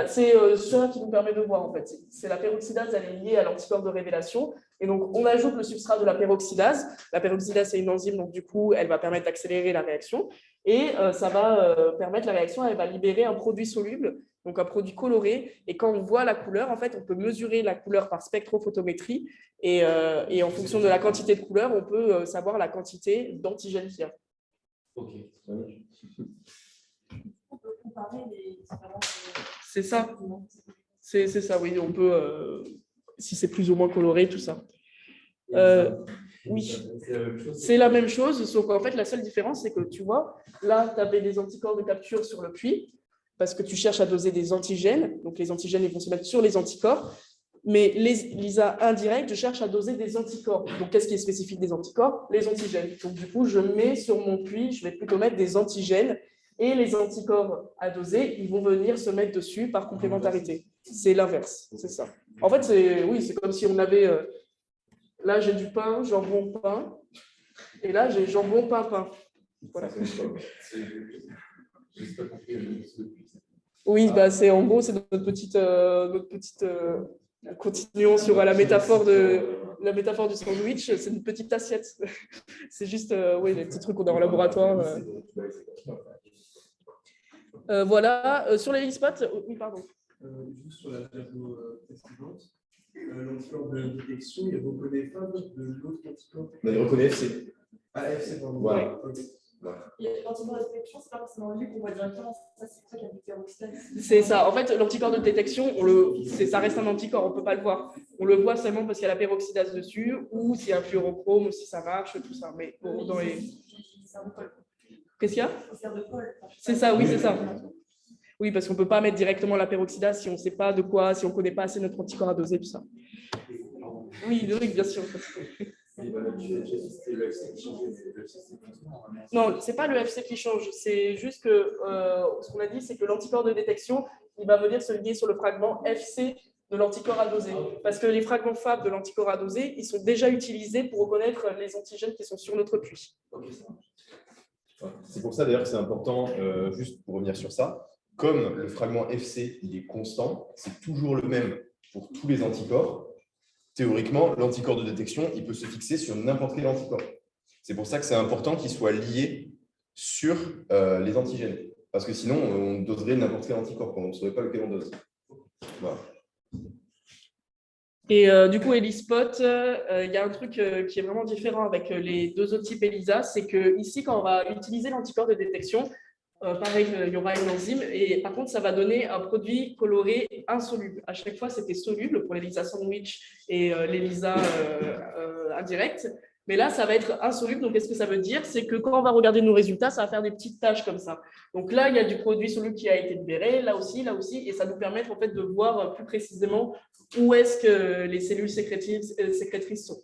c'est ça qui nous permet de voir, en fait. C'est la peroxydase, elle est liée à l'anticorps de révélation. Et donc, on ajoute le substrat de la peroxydase. La peroxydase, c'est une enzyme, donc du coup, elle va permettre d'accélérer la réaction. Et ça va permettre la réaction, elle va libérer un produit soluble, donc un produit coloré. Et quand on voit la couleur, en fait, on peut mesurer la couleur par spectrophotométrie. Et en fonction de la quantité de couleur, on peut savoir la quantité d'antigènes qu'il y a. Ok. On peut comparer les différences. C'est ça. C'est ça, oui. On peut, si c'est plus ou moins coloré, tout ça. Oui, c'est la même chose, sauf qu'en fait, la seule différence, c'est que tu vois, là, tu avais des anticorps de capture sur le puits, parce que tu cherches à doser des antigènes. Donc, les antigènes, ils vont se mettre sur les anticorps. Mais l'ISA indirect, je cherche à doser des anticorps. Donc, qu'est-ce qui est spécifique des anticorps? Les antigènes. Donc, du coup, je mets sur mon puits, je vais plutôt mettre des antigènes. Et les anticorps à doser, ils vont venir se mettre dessus par complémentarité. C'est l'inverse, c'est ça. En fait, c'est comme si on avait... là, j'ai du pain, jambon, pain. Et là, j'ai jambon, pain, pain. Voilà. Oui, c'est en gros, c'est notre petite continuons sur la métaphore du sandwich. C'est une petite assiette. C'est juste les petits trucs qu'on a en laboratoire. Voilà, sur les ELISpot, oui, pardon. Juste sur la diapo précédente, l'anticorps de détection, il reconnaît pas de l'autre anticorps. Il reconnaît FC. Ah, FC, pardon. Voilà. L'anticorps de détection, c'est pas forcément lui qu'on voit directement. Ça, c'est pour ça qu'il y a des peroxydases. C'est ça. En fait, l'anticorps de détection, ça reste un anticorps, on ne peut pas le voir. On le voit seulement parce qu'il y a la peroxydase dessus, ou s'il y a un fluorochrome, ou si ça marche, tout ça. Mais dans les... Qu'est-ce qu'il y a? C'est de Paul. C'est ça, oui, c'est ça. Oui, parce qu'on ne peut pas mettre directement la peroxydase si on ne sait pas de quoi, si on ne connaît pas assez notre anticorps à doser, tout ça. Oui, oui, bien sûr. Non, ce n'est pas le FC qui change, c'est juste que ce qu'on a dit, c'est que l'anticorps de détection, il va venir se lier sur le fragment FC de l'anticorps à doser. Parce que les fragments Fab de l'anticorps à doser, ils sont déjà utilisés pour reconnaître les antigènes qui sont sur notre puits. C'est pour ça d'ailleurs que c'est important, juste pour revenir sur ça, comme le fragment FC il est constant, c'est toujours le même pour tous les anticorps. Théoriquement, l'anticorps de détection, il peut se fixer sur n'importe quel anticorps. C'est pour ça que c'est important qu'il soit lié sur les antigènes. Parce que sinon, on doserait n'importe quel anticorps, on ne saurait pas lequel on dose. Voilà. Et du coup, ELISpot, il y a un truc qui est vraiment différent avec les deux autres types ELISA, c'est qu'ici, quand on va utiliser l'anticorps de détection, pareil, il y aura une enzyme, et par contre, ça va donner un produit coloré insoluble. À chaque fois, c'était soluble pour l'ELISA sandwich et l'ELISA indirect. Mais là, ça va être insoluble. Donc, qu'est-ce que ça veut dire? C'est que quand on va regarder nos résultats, ça va faire des petites taches comme ça. Donc là, il y a du produit soluble qui a été libéré, là aussi, et ça nous permet en fait de voir plus précisément où est-ce que les cellules sécrétrices sont.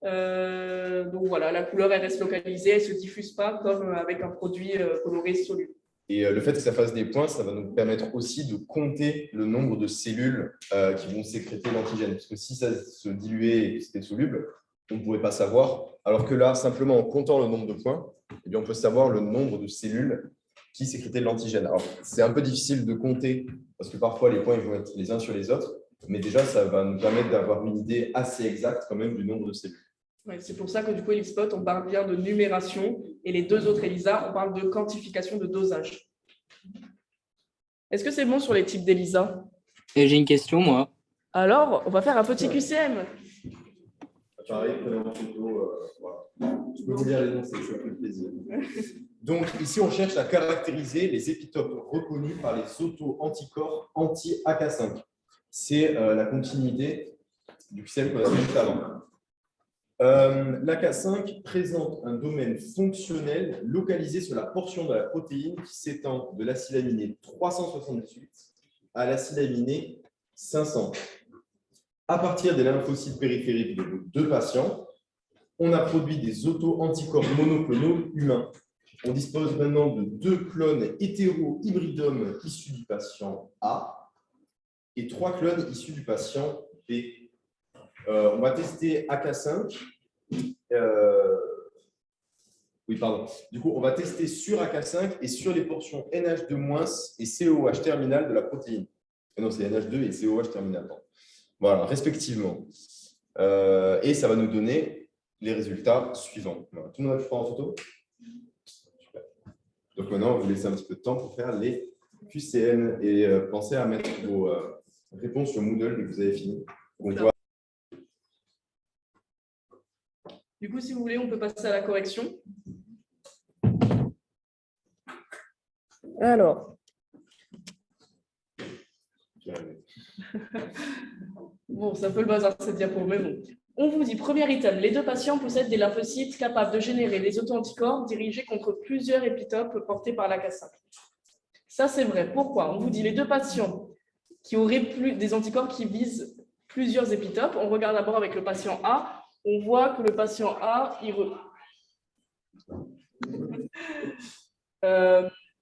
Donc voilà, la couleur elle reste localisée, elle ne se diffuse pas comme avec un produit coloré soluble. Et le fait que ça fasse des points, ça va nous permettre aussi de compter le nombre de cellules qui vont sécréter l'antigène. Parce que si ça se diluait et que c'était soluble, on ne pourrait pas savoir. Alors que là, simplement en comptant le nombre de points, eh bien, on peut savoir le nombre de cellules qui sécrétaient de l'antigène. Alors, c'est un peu difficile de compter parce que parfois les points ils vont être les uns sur les autres. Mais déjà, ça va nous permettre d'avoir une idée assez exacte quand même du nombre de cellules. Ouais, c'est pour ça que du coup, ELISpot, on parle bien de numération et les deux autres ELISA, on parle de quantification de dosage. Est-ce que c'est bon sur les types d'ELISA? J'ai une question, moi. Alors, on va faire un petit QCM. Pareil, prenez en photo. Voilà. Je peux vous lire les noms, ça fait plaisir. Donc, ici, on cherche à caractériser les épitopes reconnus par les auto-anticorps anti-AK5. C'est la continuité du QCM qu'on a vu juste avant. L'AK5 présente un domaine fonctionnel localisé sur la portion de la protéine qui s'étend de l'acide aminé 378 à l'acide aminé 500. À partir des lymphocytes périphériques de vos deux patients, on a produit des auto-anticorps monoclonaux humains. On dispose maintenant de 2 clones hétéro-hybridome issus du patient A et 3 clones issus du patient B. On va tester AK5. Du coup, on va tester sur AK5 et sur les portions NH2- et COH terminal de la protéine. Non, c'est NH2 et COH terminal. Voilà, respectivement. Et ça va nous donner les résultats suivants. Voilà. Tout le monde a pu prendre en photo? Super. Donc maintenant, on va vous laisser un petit peu de temps pour faire les QCM et pensez à mettre vos réponses sur Moodle dès que vous avez fini. On voit. Du coup, si vous voulez, on peut passer à la correction. Alors. Bon, c'est un peu le bazar cette diapo, mais bon. On vous dit, premier item, les deux patients possèdent des lymphocytes capables de générer des auto-anticorps dirigés contre plusieurs épitopes portés par l'AK5. Ça, c'est vrai. Pourquoi? On vous dit, les deux patients qui auraient des anticorps qui visent plusieurs épitopes. On regarde d'abord avec le patient A. On voit que le patient A,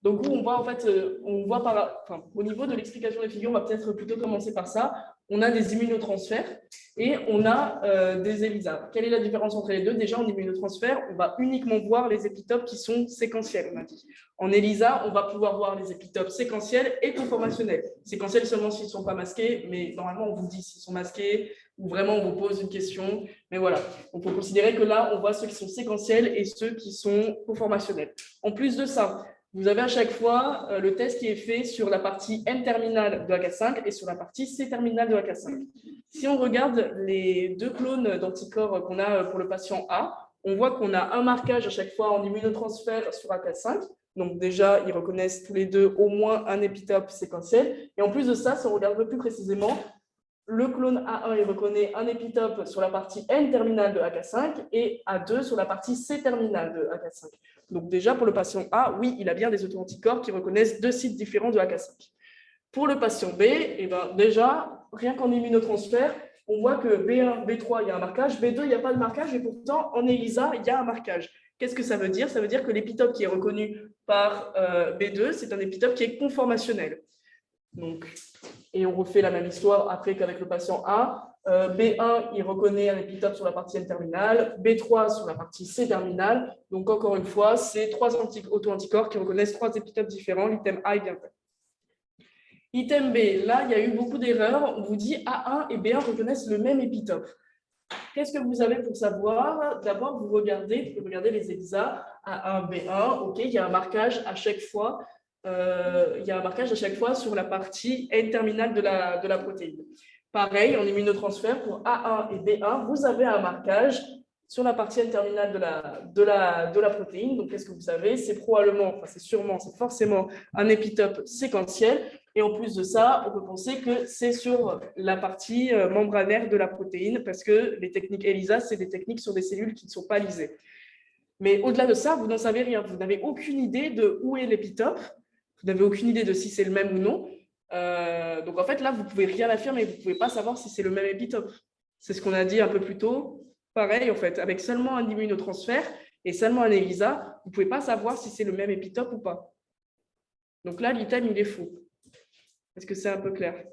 donc, on voit en fait, au niveau de l'explication des figures, on va peut-être plutôt commencer par ça. On a des immunotransferts et on a des ELISA. Quelle est la différence entre les deux? Déjà, en immunotransfert, on va uniquement voir les épitopes qui sont séquentiels, on a dit. En ELISA, on va pouvoir voir les épitopes séquentiels et conformationnels. Séquentiels seulement s'ils ne sont pas masqués, mais normalement, on vous dit s'ils sont masqués ou vraiment on vous pose une question. Mais voilà, on peut considérer que là, on voit ceux qui sont séquentiels et ceux qui sont conformationnels. En plus de ça, vous avez à chaque fois le test qui est fait sur la partie N-terminale de AK5 et sur la partie C-terminale de AK5. Si on regarde les deux clones d'anticorps qu'on a pour le patient A, on voit qu'on a un marquage à chaque fois en immunotransfert sur AK5. Donc déjà, ils reconnaissent tous les deux au moins un épitope séquentiel. Et en plus de ça, si on regarde un peu plus précisément, le clone A1 il reconnaît un épitope sur la partie N terminale de AK5 et A2 sur la partie C terminale de AK5. Donc déjà, pour le patient A, oui, il a bien des auto-anticorps qui reconnaissent 2 sites différents de AK5. Pour le patient B, eh ben, déjà, rien qu'en immunotransfert, on voit que B1, B3, il y a un marquage, B2, il n'y a pas de marquage, et pourtant, en ELISA, il y a un marquage. Qu'est-ce que ça veut dire? Ça veut dire que l'épitope qui est reconnu par B2, c'est un épitope qui est conformationnel. Donc, et on refait la même histoire après qu'avec le patient A. B1, il reconnaît un épitope sur la partie N terminale, B3 sur la partie C terminale. Donc, encore une fois, c'est 3 auto-anticorps qui reconnaissent 3 épitopes différents. L'item A est bien fait. Item B, là, il y a eu beaucoup d'erreurs. On vous dit A1 et B1 reconnaissent le même épitope. Qu'est-ce que vous avez pour savoir? D'abord, vous regardez les ELISA A1, B1. OK, il y a un marquage à chaque fois. Sur la partie N terminale de la protéine. Pareil, en immunotransfert, pour A1 et B1, vous avez un marquage sur la partie N terminale de la protéine. Donc, qu'est-ce que vous savez? C'est forcément un épitope séquentiel. Et en plus de ça, on peut penser que c'est sur la partie membranaire de la protéine parce que les techniques ELISA, c'est des techniques sur des cellules qui ne sont pas lysées. Mais au-delà de ça, vous n'en savez rien. Vous n'avez aucune idée de où est l'épitope. Vous n'avez aucune idée de si c'est le même ou non. Donc, en fait, là, vous ne pouvez rien affirmer. Vous ne pouvez pas savoir si c'est le même épitope. C'est ce qu'on a dit un peu plus tôt. Pareil, en fait, avec seulement un immunotransfert et seulement un ELISA, vous ne pouvez pas savoir si c'est le même épitope ou pas. Donc là, l'item, il est faux. Est-ce que c'est un peu clair?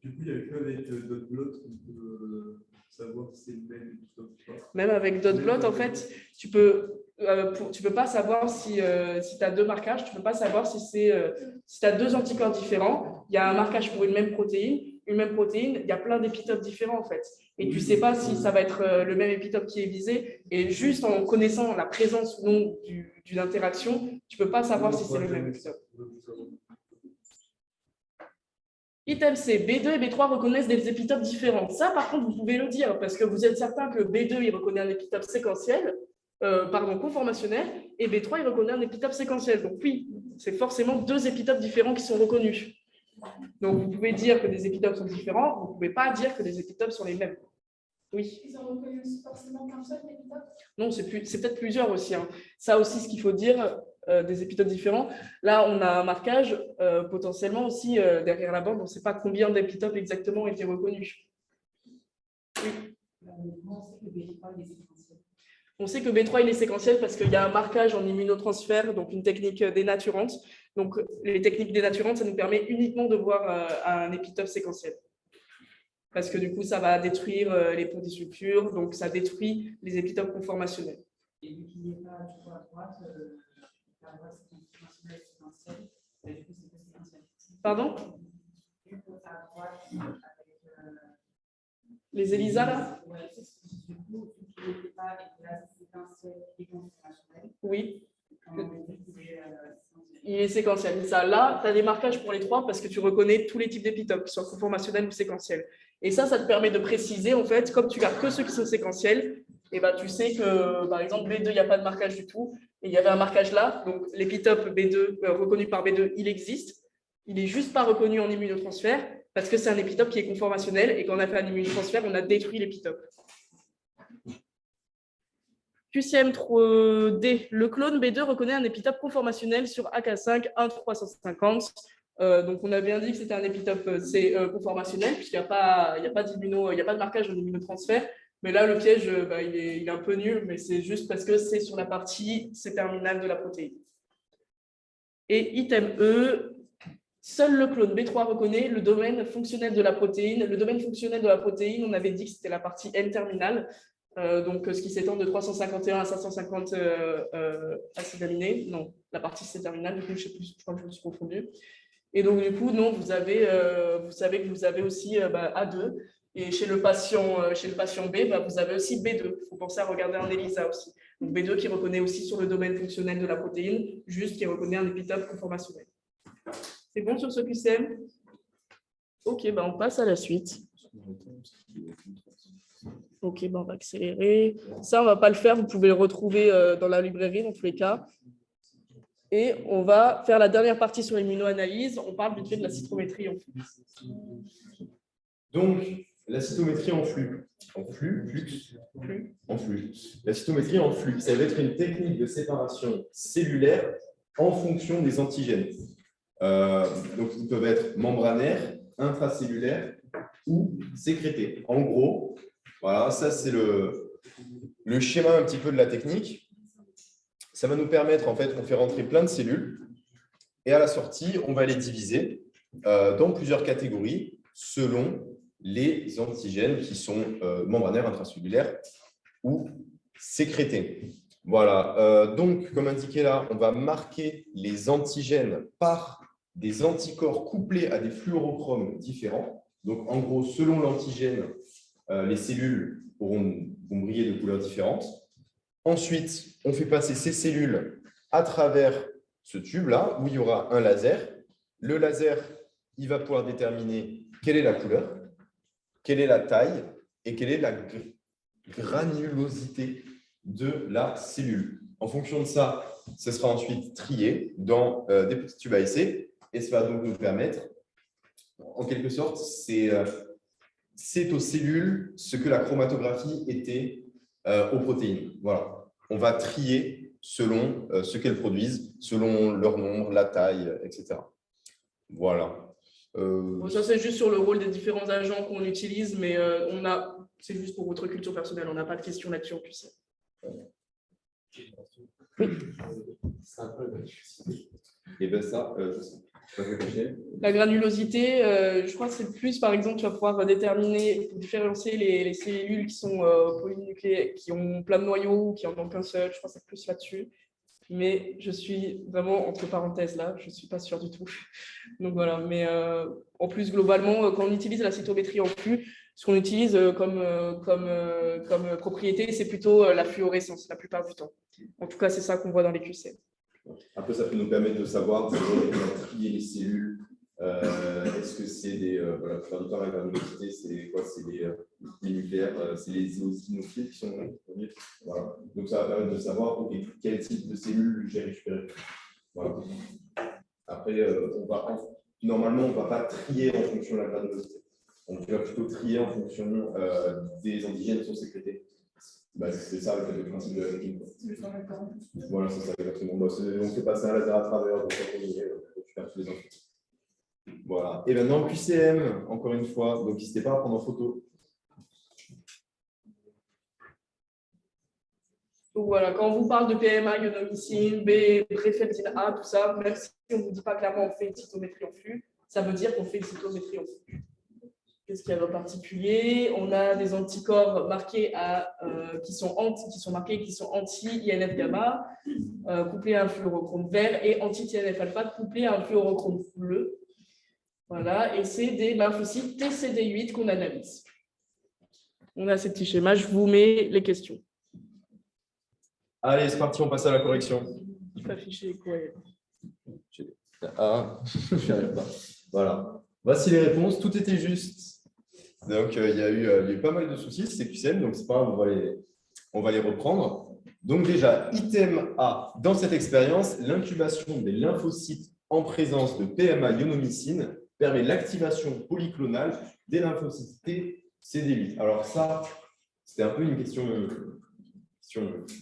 Du coup, il n'y a qu'avec dot-blot qu'on peut savoir si c'est le même épitope ou pas. Même avec dot-blot, en fait, tu peux pas savoir si tu as 2 marquages, tu ne peux pas savoir si tu as 2 anticorps différents. Il y a un marquage pour une même protéine, il y a plein d'épitopes différents, en fait. Et tu ne sais pas si ça va être le même épitope qui est visé. Et juste en connaissant la présence ou non d'une interaction, tu ne peux pas savoir si c'est le même épitope. Item C, B2 et B3 reconnaissent des épitopes différents. Ça, par contre, vous pouvez le dire parce que vous êtes certain que B2, il reconnaît un épitope conformationnel, et B3, il reconnaît un épitope séquentiel. Donc oui, c'est forcément 2 épitopes différents qui sont reconnus. Donc vous pouvez dire que des épitopes sont différents, vous ne pouvez pas dire que des épitopes sont les mêmes. Oui. Ils ont reconnu forcément qu'un seul épitope? Non, c'est peut-être plusieurs aussi. Hein. Ça aussi, ce qu'il faut dire, des épitopes différents. Là, on a un marquage potentiellement aussi derrière la bande. On ne sait pas combien d'épitopes exactement ont été reconnus. Oui. On sait que B3 il est séquentiel parce qu'il y a un marquage en immunotransfert, donc une technique dénaturante. Donc, les techniques dénaturantes, ça nous permet uniquement de voir un épitope séquentiel. Parce que du coup, ça va détruire les ponts des structures, donc ça détruit les épitopes conformationnels. Et vu qu'il n'est pas du coup à droite, la droite c'est conformationnel séquentiel, et du coup c'est pas séquentiel. Pardon? À droite, avec les ELISA là? Oui, du coup, vu qu'il n'était pas séquentiel et conformationnel. Oui. Il est séquentiel. Ça, là, tu as des marquages pour les 3 parce que tu reconnais tous les types d'épitopes, qu'ils soient conformationnels ou séquentiels. Et ça te permet de préciser, en fait, comme tu gardes que ceux qui sont séquentiels, et ben, tu sais que, par exemple, B2, il n'y a pas de marquage du tout, et il y avait un marquage là, donc l'épitope B2, reconnu par B2, il existe, il n'est juste pas reconnu en immunotransfert, parce que c'est un épitope qui est conformationnel, et quand on a fait un immunotransfert, on a détruit l'épitope. QCM3D, le clone B2 reconnaît un épitope conformationnel sur AK5 1350. Donc, on a bien dit que c'était un épitope conformationnel, puisqu'il n'y a pas de marquage en immunotransfert. Mais là, le piège, il est un peu nul, mais c'est juste parce que c'est sur la partie C-terminale de la protéine. Et item E, seul le clone B3 reconnaît le domaine fonctionnel de la protéine. Le domaine fonctionnel de la protéine, on avait dit que c'était la partie N-terminale. Donc, ce qui s'étend de 351 à 550 acides aminés. Non, la partie C-terminale, du coup, je crois que je me suis confondue. Et donc, du coup, non, vous savez que vous avez aussi A2. Et chez le patient B, vous avez aussi B2. Il faut penser à regarder un ELISA aussi. Donc, B2 qui reconnaît aussi sur le domaine fonctionnel de la protéine, juste qui reconnaît un épitope conformationnel. C'est bon sur ce QCM? Ok, on passe à la suite. Ok, on va accélérer. Ça, on ne va pas le faire. Vous pouvez le retrouver dans la librairie, dans tous les cas. Et on va faire la dernière partie sur l'immunoanalyse. On parle vite fait de la cytométrie. En fait. Donc, la cytométrie en flux. En flux. La cytométrie en flux, ça va être une technique de séparation cellulaire en fonction des antigènes. Donc, ils peuvent être membranaires, intracellulaires ou sécrétés. En gros, voilà, ça c'est le schéma un petit peu de la technique. Ça va nous permettre, en fait, on fait rentrer plein de cellules et à la sortie, on va les diviser dans plusieurs catégories selon les antigènes qui sont membranaires, intracellulaires ou sécrétés. Voilà. Donc, comme indiqué là, on va marquer les antigènes par des anticorps couplés à des fluorochromes différents. Donc, en gros, selon l'antigène, les cellules vont briller de couleurs différentes. Ensuite, on fait passer ces cellules à travers ce tube-là, où il y aura un laser. Le laser, il va pouvoir déterminer quelle est la couleur, quelle est la taille et quelle est la granulosité de la cellule. En fonction de ça, ce sera ensuite trié dans des petits tubes à essai et ça va donc nous permettre, en quelque sorte, c'est aux cellules ce que la chromatographie était aux protéines. Voilà. On va trier selon ce qu'elles produisent, selon leur nombre, la taille, etc. Voilà. Bon, ça, c'est juste sur le rôle des différents agents qu'on utilise, mais c'est juste pour votre culture personnelle. On n'a pas de questions là-dessus en plus. Oui. Et bien ça, je sais. La granulosité, je crois que c'est plus, par exemple, tu vas pouvoir déterminer, différencier les cellules qui sont polynucléaires, qui ont plein de noyaux ou qui en ont qu'un seul. Je crois que c'est plus là-dessus. Mais je suis vraiment entre parenthèses là, je ne suis pas sûre du tout. Donc voilà, mais en plus, globalement, quand on utilise la cytométrie en flux, ce qu'on utilise comme propriété, c'est plutôt la fluorescence la plupart du temps. En tout cas, c'est ça qu'on voit dans les QC. Après, ça peut nous permettre de savoir trier les cellules. Est-ce que c'est des. Voilà, la plupart du temps, la granulosité, c'est quoi? C'est les nucléaires, c'est les éosinophiles qui sont. Voilà. Donc, ça va permettre de savoir quel type de cellules j'ai récupéré. Voilà. Après, normalement, on ne va pas trier en fonction de la granulosité. On va plutôt trier en fonction des antigènes qui sont sécrétés. Bah, c'est ça le principe de la technique. Voilà, c'est ça exactement. Bah, on fait passer un laser à travers, donc on récupère tous les infos. Voilà. Et maintenant, QCM, encore une fois, donc n'hésitez pas à prendre en photo. Donc voilà, quand on vous parle de PMA, ionomycine, B, Brefeldine A, tout ça, même si on ne vous dit pas clairement on fait une cytométrie en flux, ça veut dire qu'on fait une cytométrie en flux. Qu'est-ce qu'il y a de particulier? On a des anticorps marqués qui sont anti-INF-gamma, couplés à un fluorochrome vert, et anti-TNF-alpha, couplés à un fluorochrome bleu. Voilà, et c'est des lymphocytes TCD8 qu'on analyse. On a ces petits schémas, je vous mets les questions. Allez, c'est parti, on passe à la correction. Il faut afficher quoi? Ah, je n'y arrive pas. Voilà. Voici les réponses. Tout était juste. Donc, il y a eu pas mal de soucis, c'est QCM, donc c'est pas grave, on va les reprendre. Donc, déjà, item A. Dans cette expérience, l'incubation des lymphocytes en présence de PMA ionomycine permet l'activation polyclonale des lymphocytes T CD8. Alors, ça, c'était un peu une question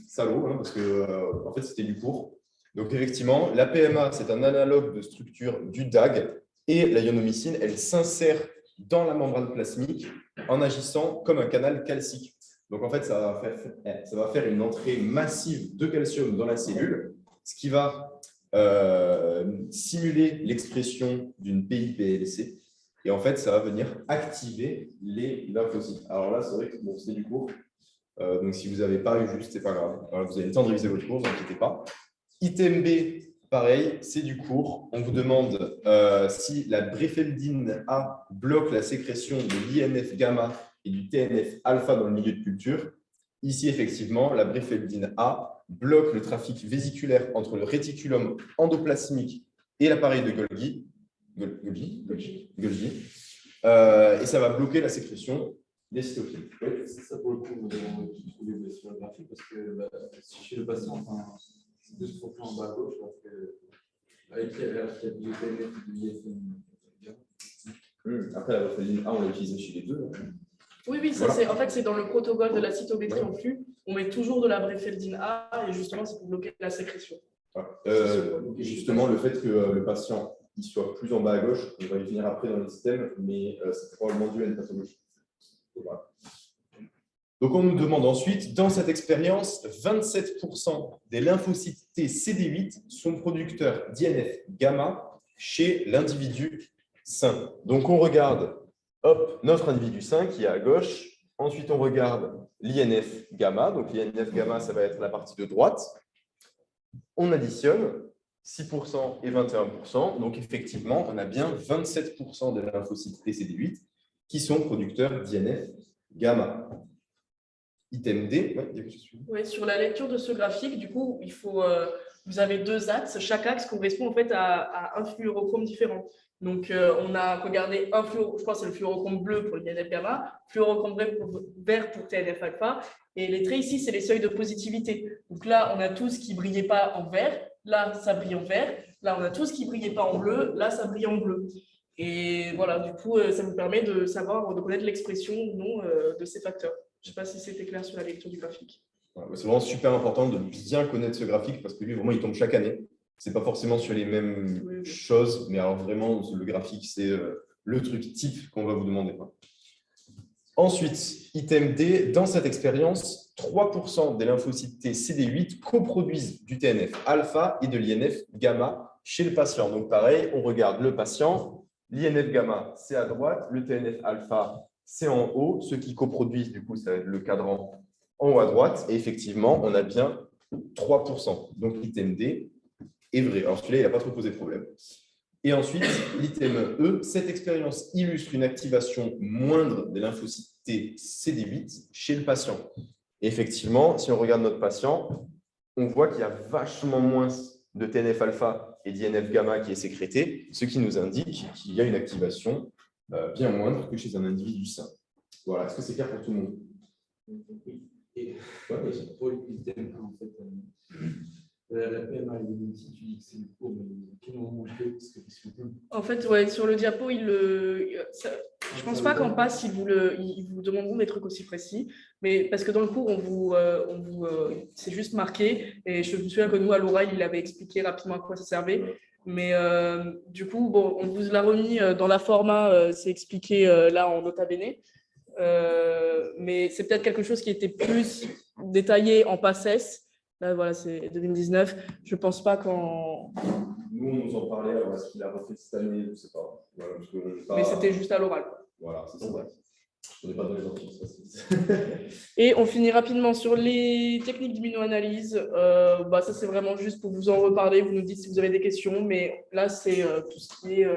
salaud, hein, parce que en fait, c'était du cours. Donc, effectivement, la PMA, c'est un analogue de structure du DAG et la ionomycine, elle s'insère dans la membrane plasmique en agissant comme un canal calcique. Donc, en fait, ça va faire une entrée massive de calcium dans la cellule, ce qui va simuler l'expression d'une PIPLC. Et en fait, ça va venir activer les lymphocytes. Alors là, c'est vrai que bon, c'est du cours. Donc, si vous n'avez pas eu juste, ce n'est pas grave. Alors, vous avez le temps de réviser votre cours, ne vous inquiétez pas. Item B, pareil, c'est du cours. On vous demande si la Brefeldine A bloque la sécrétion de l'INF-gamma et du TNF-alpha dans le milieu de culture. Ici, effectivement, la Brefeldine A bloque le trafic vésiculaire entre le réticulum endoplasmique et l'appareil de Golgi. Et ça va bloquer la sécrétion des cytokines. Oui, c'est ça pour le coup, nous avons trouvé sur le graphique parce que si chez le patient, c'est plus trop en bas à gauche, parce que avec qui a du TNF et du IFN. Après, la warfaline A, on l'a utilisée chez les deux. Hein. Oui, ça, Voilà. en fait, c'est dans le protocole de la cytométrie en flux. On met toujours de la bréphéldine A et justement, c'est pour bloquer la sécrétion. Voilà. Justement, le fait que le patient il soit plus en bas à gauche, on va y venir après dans le système, mais c'est probablement dû à une pathologie. Voilà. Donc, on nous demande ensuite, dans cette expérience, 27% des lymphocytes T CD8 sont producteurs d'INF gamma chez l'individu sain. Donc, on regarde notre individu sain qui est à gauche. Ensuite, on regarde l'INF gamma. Donc, l'INF gamma, ça va être la partie de droite. On additionne 6% et 21%. Donc, effectivement, on a bien 27% des lymphocytes T CD8 qui sont producteurs d'INF gamma. Item D. Oui, sur la lecture de ce graphique, du coup, vous avez deux axes. Chaque axe correspond en fait à un fluorochrome différent. Donc, on a regardé un fluorochrome, je crois que c'est le fluorochrome bleu pour l'INF gamma, fluorochrome vert pour TNF alpha. Et les traits ici, c'est les seuils de positivité. Donc là, on a tout ce qui ne brillait pas en vert. Là, ça brille en vert. Là, on a tout ce qui ne brillait pas en bleu. Là, ça brille en bleu. Et voilà, du coup, ça vous permet de savoir, de connaître l'expression ou non de ces facteurs. Je ne sais pas si c'était clair sur la lecture du graphique. C'est vraiment super important de bien connaître ce graphique parce que lui, vraiment, il tombe chaque année. Ce n'est pas forcément sur les mêmes choses, mais alors vraiment, le graphique, c'est le truc type qu'on va vous demander. Ensuite, item D, dans cette expérience, 3% des lymphocytes T CD8 coproduisent du TNF alpha et de l'INF gamma chez le patient. Donc pareil, on regarde le patient, l'INF gamma, c'est à droite, le TNF alpha, c'est en haut. Ceux qui coproduisent, du coup, ça va être le cadran en haut à droite. Et effectivement, on a bien 3%. Donc, l'item D est vrai. Alors, celui-là, il n'a pas trop posé de problème. Et ensuite, l'item E, cette expérience illustre une activation moindre des lymphocytes T CD8 chez le patient. Et effectivement, si on regarde notre patient, on voit qu'il y a vachement moins de TNF alpha et d'INF gamma qui est sécrété, ce qui nous indique qu'il y a une activation bien moindre que chez un individu sain. Voilà, est-ce que c'est clair pour tout le monde? Et pour l'item, en fait, la PMA, tu dis que c'est le cours, mais quel moment je fais parce que en fait, ouais, sur le diapo, je pense pas qu'en passe, ils vous demanderont des trucs aussi précis, mais parce que dans le cours, c'est juste marqué, et je me souviens que nous, à l'oral, il avait expliqué rapidement à quoi ça servait. Mais du coup, bon, on vous l'a remis dans la format, c'est expliqué là en nota bene. Mais c'est peut-être quelque chose qui était plus détaillé en PACES. Là, voilà, c'est 2019. Je ne pense pas qu'en. Nous, on nous en parlait, alors est-ce qu'il a refait cette année? Je ne sais pas. Voilà, parce que mais c'était juste à l'oral. Voilà, c'est ça. On n'est pas dans les entreprises. Et on finit rapidement sur les techniques d'immunoanalyse. Ça, c'est vraiment juste pour vous en reparler. Vous nous dites si vous avez des questions, mais là, c'est tout ce qui est,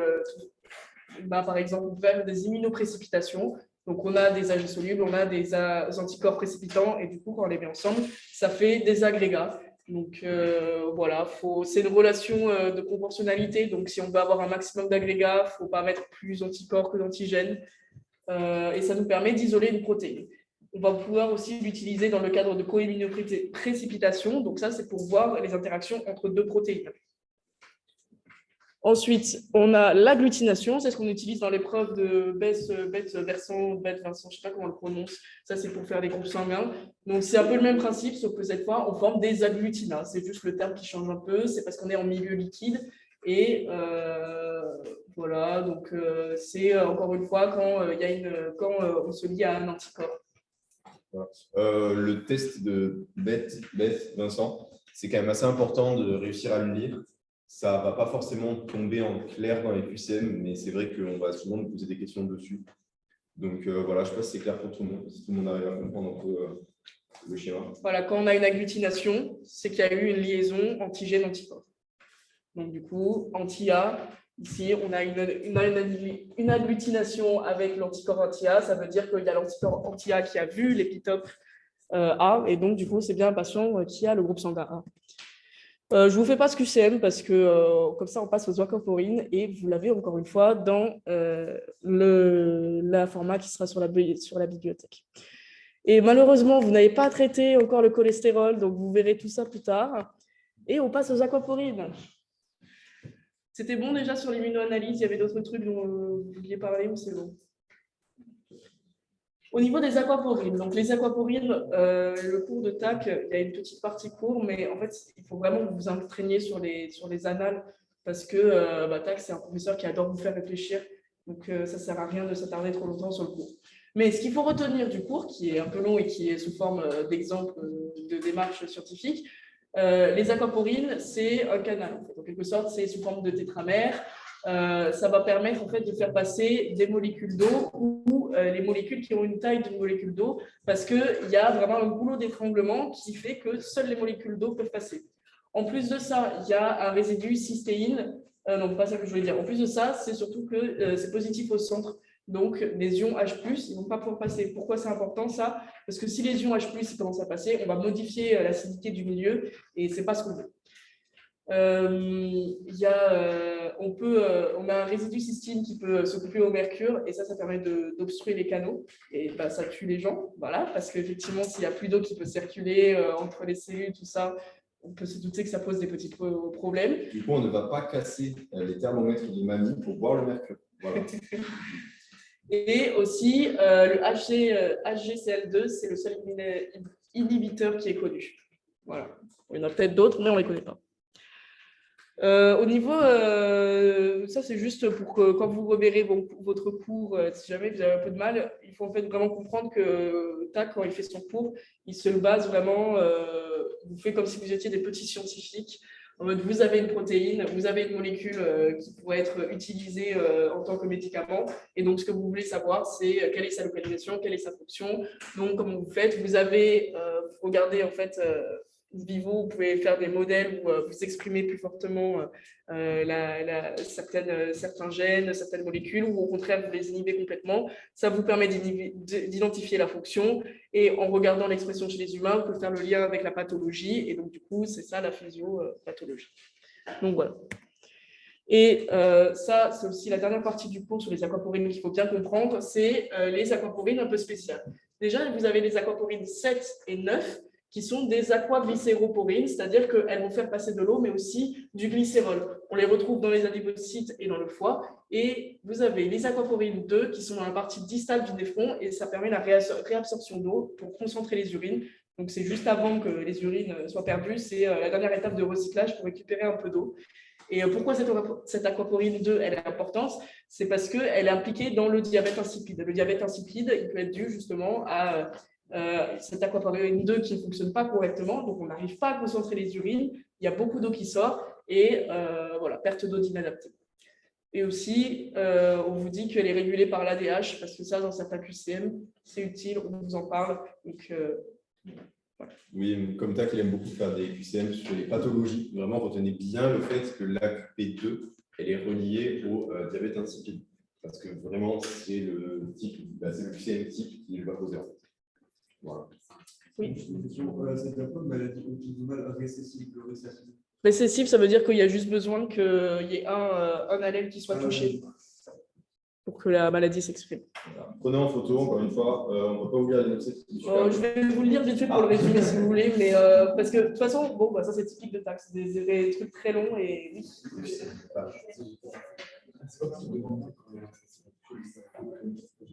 par exemple, vous pouvez faire des immunoprécipitations. Donc, on a des AG solubles, on a des anticorps précipitants, et du coup, quand on les met ensemble, ça fait des agrégats. Donc, voilà, c'est une relation de proportionnalité. Donc, si on veut avoir un maximum d'agrégats, il ne faut pas mettre plus d'anticorps que d'antigènes. Et ça nous permet d'isoler une protéine. On va pouvoir aussi l'utiliser dans le cadre de coimmunoprécipitation. Donc ça, c'est pour voir les interactions entre deux protéines. Ensuite, on a l'agglutination. C'est ce qu'on utilise dans l'épreuve de Vincent, je ne sais pas comment on le prononce. Ça, c'est pour faire des groupes sanguins. Donc, c'est un peu le même principe, sauf que cette fois, on forme des agglutinats. C'est juste le terme qui change un peu. C'est parce qu'on est en milieu liquide. Et voilà, donc c'est encore une fois quand on se lie à un anticorps. Voilà. Le test de Beth, Vincent, c'est quand même assez important de réussir à le lire. Ça ne va pas forcément tomber en clair dans les QCM, mais c'est vrai qu'on va souvent nous poser des questions dessus. Donc voilà, je ne sais pas si c'est clair pour tout le monde, si tout le monde arrive à comprendre un peu le schéma. Voilà, quand on a une agglutination, c'est qu'il y a eu une liaison antigène-anticorps. Donc, du coup, anti-A, ici, on a une agglutination avec l'anticorps anti-A. Ça veut dire qu'il y a l'anticorps anti-A qui a vu l'épitope A. Et donc, du coup, c'est bien un patient qui a le groupe sanguin A. Je ne vous fais pas ce QCM parce que comme ça, on passe aux aquaporines. Et vous l'avez encore une fois dans la format qui sera sur la bibliothèque. Et malheureusement, vous n'avez pas traité encore le cholestérol. Donc, vous verrez tout ça plus tard. Et on passe aux aquaporines. C'était bon déjà sur l'immunoanalyse, il y avait d'autres trucs dont vous vouliez parler ou c'est bon? Au niveau des aquaporines, donc les aquaporines, le cours de TAC, il y a une petite partie cours, mais en fait, il faut vraiment que vous vous entraîniez sur les annales, parce que TAC, c'est un professeur qui adore vous faire réfléchir, donc ça ne sert à rien de s'attarder trop longtemps sur le cours. Mais ce qu'il faut retenir du cours, qui est un peu long et qui est sous forme d'exemple de démarche scientifique, les aquaporines, c'est un canal. En fait. En quelque sorte, c'est sous forme de tétramère. Ça va permettre en fait, de faire passer des molécules d'eau ou les molécules qui ont une taille d'une molécule d'eau, parce qu'il y a vraiment un goulot d'étranglement qui fait que seules les molécules d'eau peuvent passer. En plus de ça, il y a un résidu cystéine. Non, pas ça que je voulais dire. En plus de ça, c'est surtout que c'est positif au centre. Donc, les ions H+, ils ne vont pas pouvoir passer. Pourquoi c'est important ça? Parce que si les ions H+, ils commencent à passer, on va modifier l'acidité du milieu et ce n'est pas ce qu'on veut. On a un résidu cystine qui peut s'occuper au mercure et ça permet d'obstruer les canaux et ça tue les gens, voilà, parce qu'effectivement, s'il n'y a plus d'eau qui peut circuler entre les cellules, tout ça, on peut se douter que ça pose des petits problèmes. Du coup, on ne va pas casser les thermomètres de mamie pour boire le mercure. Voilà. Et aussi, le HgCl2, c'est le seul inhibiteur qui est connu. Voilà. Il y en a peut-être d'autres, mais on ne les connaît pas. Au niveau, ça c'est juste pour que quand vous reverrez votre cours, si jamais vous avez un peu de mal, il faut en fait vraiment comprendre que TAC, quand il fait son cours, il se base vraiment, vous fait comme si vous étiez des petits scientifiques. En mode, vous avez une protéine, vous avez une molécule qui pourrait être utilisée en tant que médicament. Et donc, ce que vous voulez savoir, c'est quelle est sa localisation, quelle est sa fonction. Donc, comment vous faites? Vous avez regardé en fait vivo, vous pouvez faire des modèles où vous exprimez plus fortement certains gènes, certaines molécules, ou au contraire, vous les inhibez complètement. Ça vous permet d'identifier la fonction. Et en regardant l'expression chez les humains, vous pouvez faire le lien avec la pathologie. Et donc, du coup, c'est ça la physiopathologie. Donc, voilà. Et ça, c'est aussi la dernière partie du cours sur les aquaporines qu'il faut bien comprendre, c'est les aquaporines un peu spéciales. Déjà, vous avez les aquaporines 7 et 9, qui sont des aquaglycéroporines, c'est-à-dire qu'elles vont faire passer de l'eau, mais aussi du glycérol. On les retrouve dans les adipocytes et dans le foie. Et vous avez les aquaporines 2, qui sont dans la partie distale du néphron, et ça permet la réabsorption d'eau pour concentrer les urines. Donc, c'est juste avant que les urines soient perdues, c'est la dernière étape de recyclage pour récupérer un peu d'eau. Et pourquoi cette aquaporine 2 elle est importante? C'est parce qu'elle est impliquée dans le diabète insipide. Le diabète insipide, il peut être dû justement à cette aquaporine 2 qui ne fonctionne pas correctement, donc on n'arrive pas à concentrer les urines, il y a beaucoup d'eau qui sort et voilà, perte d'eau d'inadapté. Et aussi, on vous dit qu'elle est régulée par l'ADH, parce que ça, dans certains QCM, c'est utile, on vous en parle. Donc, voilà. Oui, comme TAC, il aime beaucoup faire des QCM sur les pathologies. Vraiment, retenez bien le fait que l'AQP2, elle est reliée au diabète insipide. Parce que vraiment, c'est le QCM type qui va poser en fait. Voilà. Oui. C'est un peu une maladie auto-immune récessive. Récessive, ça veut dire qu'il y a juste besoin qu'il y ait un allèle qui soit touché pour que la maladie s'exprime. Voilà. Prenez en photo, encore une fois, on ne va pas oublier la diagnostic. Je vais vous le lire vite fait pour le résumer si vous voulez, mais parce que de toute façon, bon, ça c'est typique de TAC, c'est des trucs très longs et oui.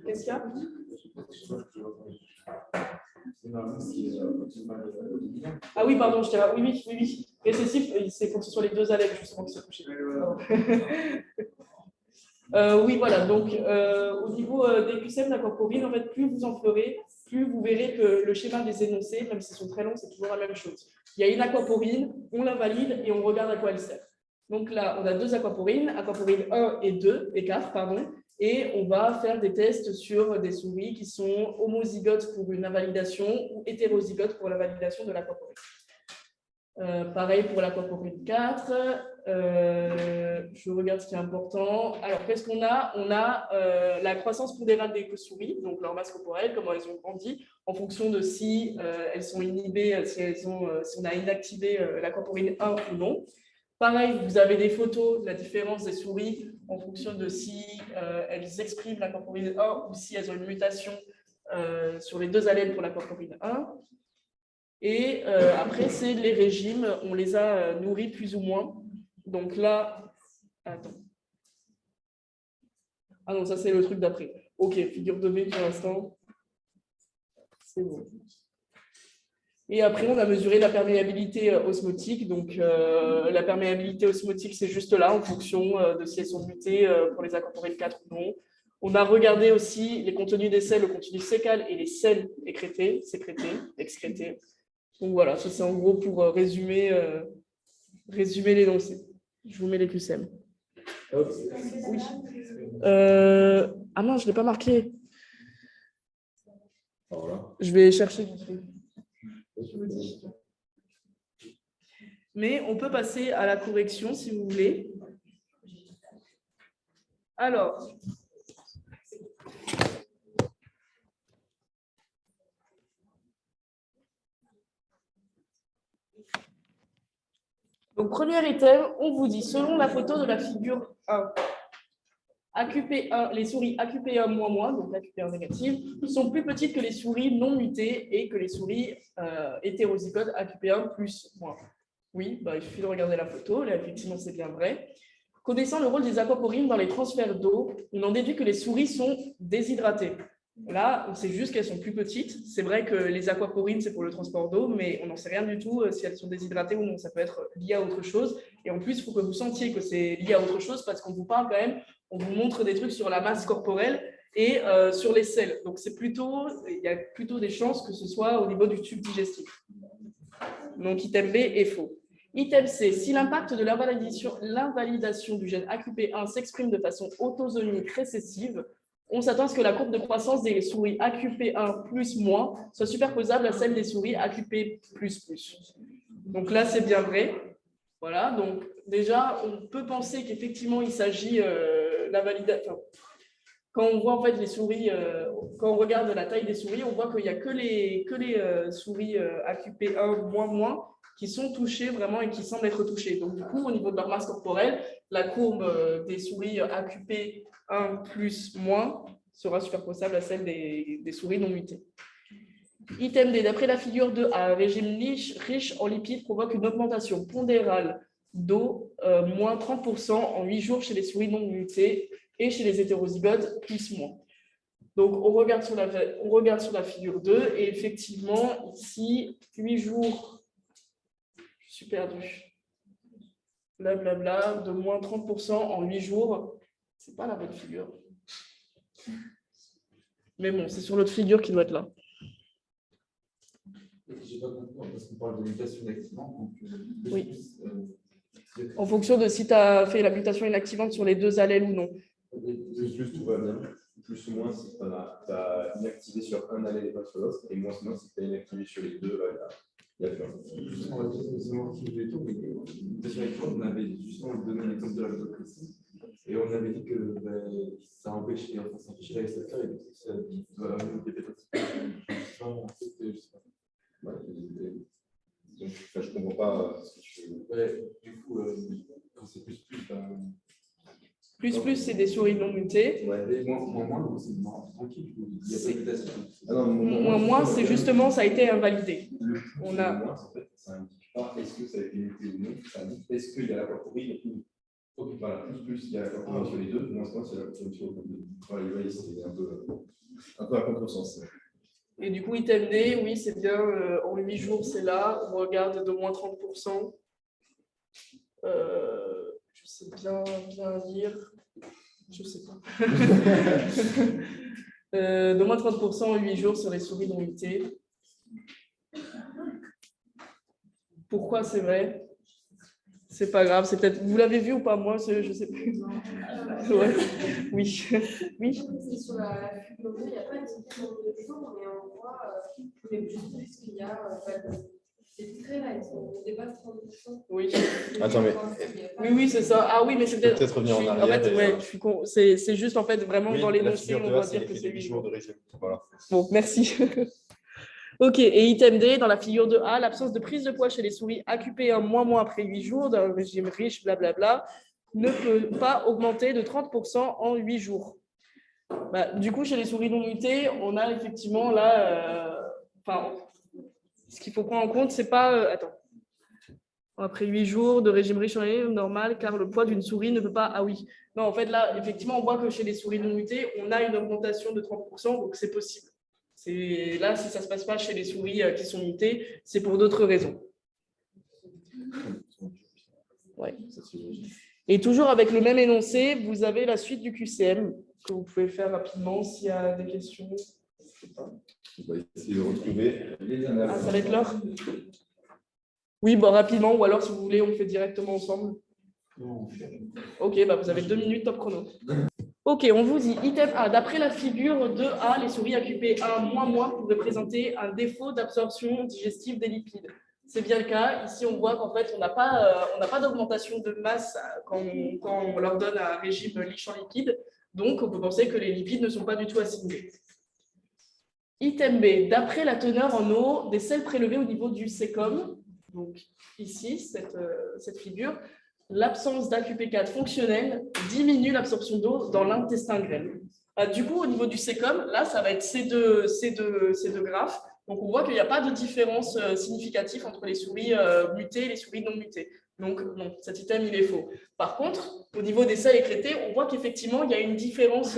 Qu'est-ce qu'il y a? Ah oui, pardon, je t'ai là. Oui. Récessif, c'est quand ce sont les deux allèles justement qui sont touchés. Oui, voilà. Donc, au niveau des QCM d'aquaporine, en fait, plus vous en ferez, plus vous verrez que le schéma des énoncés, même s'ils sont très longs, c'est toujours la même chose. Il y a une aquaporine, on la valide et on regarde à quoi elle sert. Donc là, on a deux aquaporines, aquaporine 1 et 2, et 4, pardon. Et on va faire des tests sur des souris qui sont homozygotes pour une invalidation ou hétérozygotes pour la validation de l'aquaporine. Pareil pour l'aquaporine 4. Je regarde ce qui est important. Alors, qu'est-ce qu'on a? On a la croissance pondérale des souris, donc leur masse corporelle, comment elles ont grandi, en fonction de si elles sont inhibées, si on a inactivé l'aquaporine 1 ou non. Pareil, vous avez des photos de la différence des souris en fonction de si elles expriment l'aquaporine 1 ou si elles ont une mutation sur les deux allèles pour l'aquaporine 1. Et après, c'est les régimes, on les a nourris plus ou moins. Donc là, Attends. Ah non, ça c'est le truc d'après. Ok, figure de V pour l'instant. C'est bon. Et après, on a mesuré la perméabilité osmotique. Donc, la perméabilité osmotique, c'est juste là, en fonction de si elles sont mutées pour les aquaporines 4 ou non. On a regardé aussi les contenus des sels, le contenu sécal et les sels excrétés. Donc voilà, ça c'est en gros pour résumer l'énoncé. Je vous mets les QCM. Oui. Ah non, je ne l'ai pas marqué. Voilà. Je vais chercher. Je vous dis. Mais on peut passer à la correction si vous voulez. Alors, donc premier item, on vous dit, selon la photo de la figure 1, AQP1, les souris AQP1-, donc AQP1 négative, sont plus petites que les souris non mutées et que les souris hétérozygotes AQP1 plus moins. Oui, il suffit de regarder la photo, là effectivement c'est bien vrai. Connaissant le rôle des aquaporines dans les transferts d'eau, on en déduit que les souris sont déshydratées. Là, on sait juste qu'elles sont plus petites. C'est vrai que les aquaporines, c'est pour le transport d'eau, mais on n'en sait rien du tout si elles sont déshydratées ou non. Ça peut être lié à autre chose. Et en plus, il faut que vous sentiez que c'est lié à autre chose parce qu'on vous parle quand même, on vous montre des trucs sur la masse corporelle et sur les selles. Donc, il y a plutôt des chances que ce soit au niveau du tube digestif. Donc, item B est faux. Item C, si l'impact de l'invalidation du gène AQP1 s'exprime de façon autosomique récessive, on s'attend à ce que la courbe de croissance des souris AQP1 plus moins soit superposable à celle des souris AQP plus plus. Donc là, c'est bien vrai. Voilà, donc déjà, on peut penser qu'effectivement, il s'agit la validation. Quand on voit en fait les souris, quand on regarde la taille des souris, on voit qu'il n'y a que les souris AQP1 moins qui sont touchées vraiment et qui semblent être touchées. Donc du coup, au niveau de leur masse corporelle, la courbe des souris AQP1 plus moins sera superposable à celle des souris non mutées. Item D, d'après la figure 2A, un régime riche en lipides provoque une augmentation pondérale d'eau moins 30% en 8 jours chez les souris non mutées et chez les hétérozygotes plus moins. Donc, on regarde sur la figure 2 et effectivement, ici, 8 jours, je suis perdu, blablabla, de moins 30% en 8 jours, c'est pas la bonne figure. Mais bon, c'est sur l'autre figure qui doit être là. J'ai pas compris parce qu'on parle de mutation inactivante. Oui. En fonction de si tu as fait la mutation inactivante sur les deux allèles ou non. Plus tout va bien. Plus ou moins si tu as inactivé sur un allèle et pas sur l'autre. Et moins si tu as inactivé sur les deux, il y a plus rien. Justement, on avait justement donné l'exemple de la métocratie. Et on avait dit que ça empêchait, enfin, ça empêchait la récepteur et que ça va amener des bêta-cycles. En fait, je sais pas. Ouais, donc, je ne comprends pas ce que tu fais. Ouais, du coup, quand c'est Plus, c'est des souris non mutées. Ouais, moins, c'est tranquille. Il y a pas de mutation. Ah non, moins, c'est justement, ça a été invalidé. On a moins, en fait, ça n'indique pas est-ce que ça a été muté ou non, ça indique est-ce qu'il y a l'aquaporine ou non. Voilà, plus il y a l'aquaporine sur les deux, moins c'est l'aquaporine sur les deux. Voilà, vous voyez, c'est un peu à contresens. Et du coup, item D, oui, c'est bien, en 8 jours, c'est là, on regarde de moins 30%. Je sais bien lire, je sais pas. De moins 30% en 8 jours sur les souris non mutées. Pourquoi c'est vrai? C'est pas grave, c'est peut-être. Vous l'avez vu ou pas? Moi, je sais plus. Ouais. Oui. Oui. Sur la figure 2, il n'y a pas une certaine nombre de jours, mais on voit juste qu'il y a c'est très là, on dépasse 30%. Oui. Attends, mais. Oui, c'est ça. Ah oui, mais c'est peut-être revenir en arrière. En fait, ouais, je suis con. C'est juste en fait vraiment dans l'énoncé, on doit dire que c'est 8 jours de régime. Voilà. Bon, merci. Ok, et item D, dans la figure 2A, l'absence de prise de poids chez les souris AQP1 moins après 8 jours d'un régime riche, blablabla, ne peut pas augmenter de 30% en 8 jours. Du coup, chez les souris non mutées, on a effectivement là, ce qu'il faut prendre en compte, c'est pas. Attends. Après 8 jours de régime riche en lignine normal, car le poids d'une souris ne peut pas. Ah oui. Non, en fait, là, effectivement, on voit que chez les souris non mutées, on a une augmentation de 30%, donc c'est possible. Là, si ça ne se passe pas chez les souris qui sont mutées, c'est pour d'autres raisons. Ouais. Et toujours avec le même énoncé, vous avez la suite du QCM que vous pouvez faire rapidement s'il y a des questions. On va essayer de retrouver les analyses. Ah, ça va être l'heure? Oui, bon, rapidement, ou alors si vous voulez, on le fait directement ensemble. Ok, bah, vous avez 2 minutes top chrono. Ok, on vous dit, item A, d'après la figure 2A, les souris AQP1-, pourraient présenter un défaut d'absorption digestive des lipides. C'est bien le cas. Ici, on voit qu'en fait, on n'a pas d'augmentation de masse quand on leur donne un régime riche en lipides. Donc, on peut penser que les lipides ne sont pas du tout assimilés. Item B, d'après la teneur en eau des sels prélevés au niveau du sécom, donc ici, cette figure, l'absence d'AQP4 fonctionnel diminue l'absorption d'eau dans l'intestin grêle. Du coup, au niveau du sécom, là, ça va être ces deux graphes. Donc, on voit qu'il n'y a pas de différence significative entre les souris mutées et les souris non mutées. Donc, non, cet item, il est faux. Par contre, au niveau des sels écrétés, on voit qu'effectivement, il y a une différence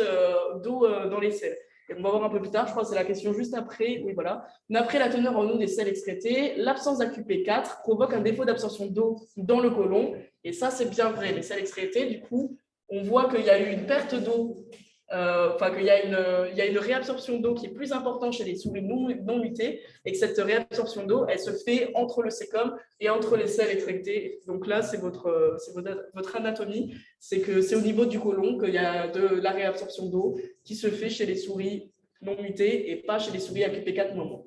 d'eau dans les sels. Et on va voir un peu plus tard, je crois que c'est la question juste après. Oui, voilà. D'après la teneur en eau des sels excrétés, l'absence d'AQP4 provoque un défaut d'absorption d'eau dans le côlon. Et ça, c'est bien vrai. Les sels excrétés, du coup, on voit qu'il y a eu une perte d'eau, qu'il y a une réabsorption d'eau qui est plus importante chez les souris non mutées, et que cette réabsorption d'eau, elle se fait entre le sécom et entre les sels excrétés. Donc là, c'est votre anatomie. C'est que c'est au niveau du côlon qu'il y a de la réabsorption d'eau qui se fait chez les souris non mutées et pas chez les souris AQP4 -.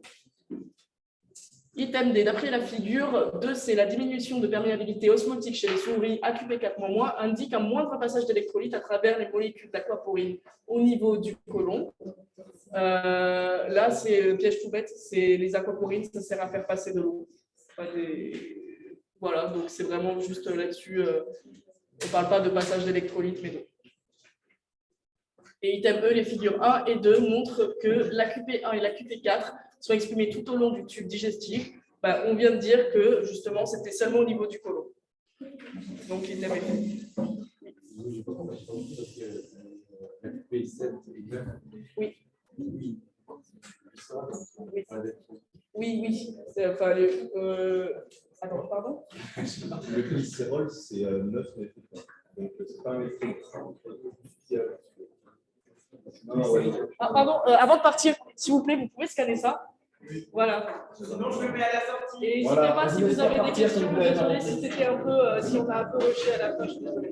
Item D, d'après la figure 2, c'est la diminution de perméabilité osmotique chez les souris AQP4 indique un moindre passage d'électrolytes à travers les molécules d'aquaporine au niveau du côlon. Là, c'est le piège tout bête, c'est les aquaporines, ça sert à faire passer de l'eau. Voilà, donc c'est vraiment juste là-dessus. On ne parle pas de passage d'électrolytes, mais d'eau. Et item E, les figures 1 et 2 montrent que l'AQP1 et l'AQP4 sont exprimés tout au long du tube digestif. On vient de dire que justement, c'était seulement au niveau du côlon. Donc, item E. Oui. Oui. Enfin, attends, pardon. Le glycérol, c'est 9 mètres. Donc, c'est pas un mètre. Pardon, avant de partir, s'il vous plaît, vous pouvez scanner ça. Voilà. Sinon, je le mets à la sortie. Et n'hésitez pas si vous avez des questions. Désolé si c'était un peu, si on a un peu rushé à la fin, je suis désolée.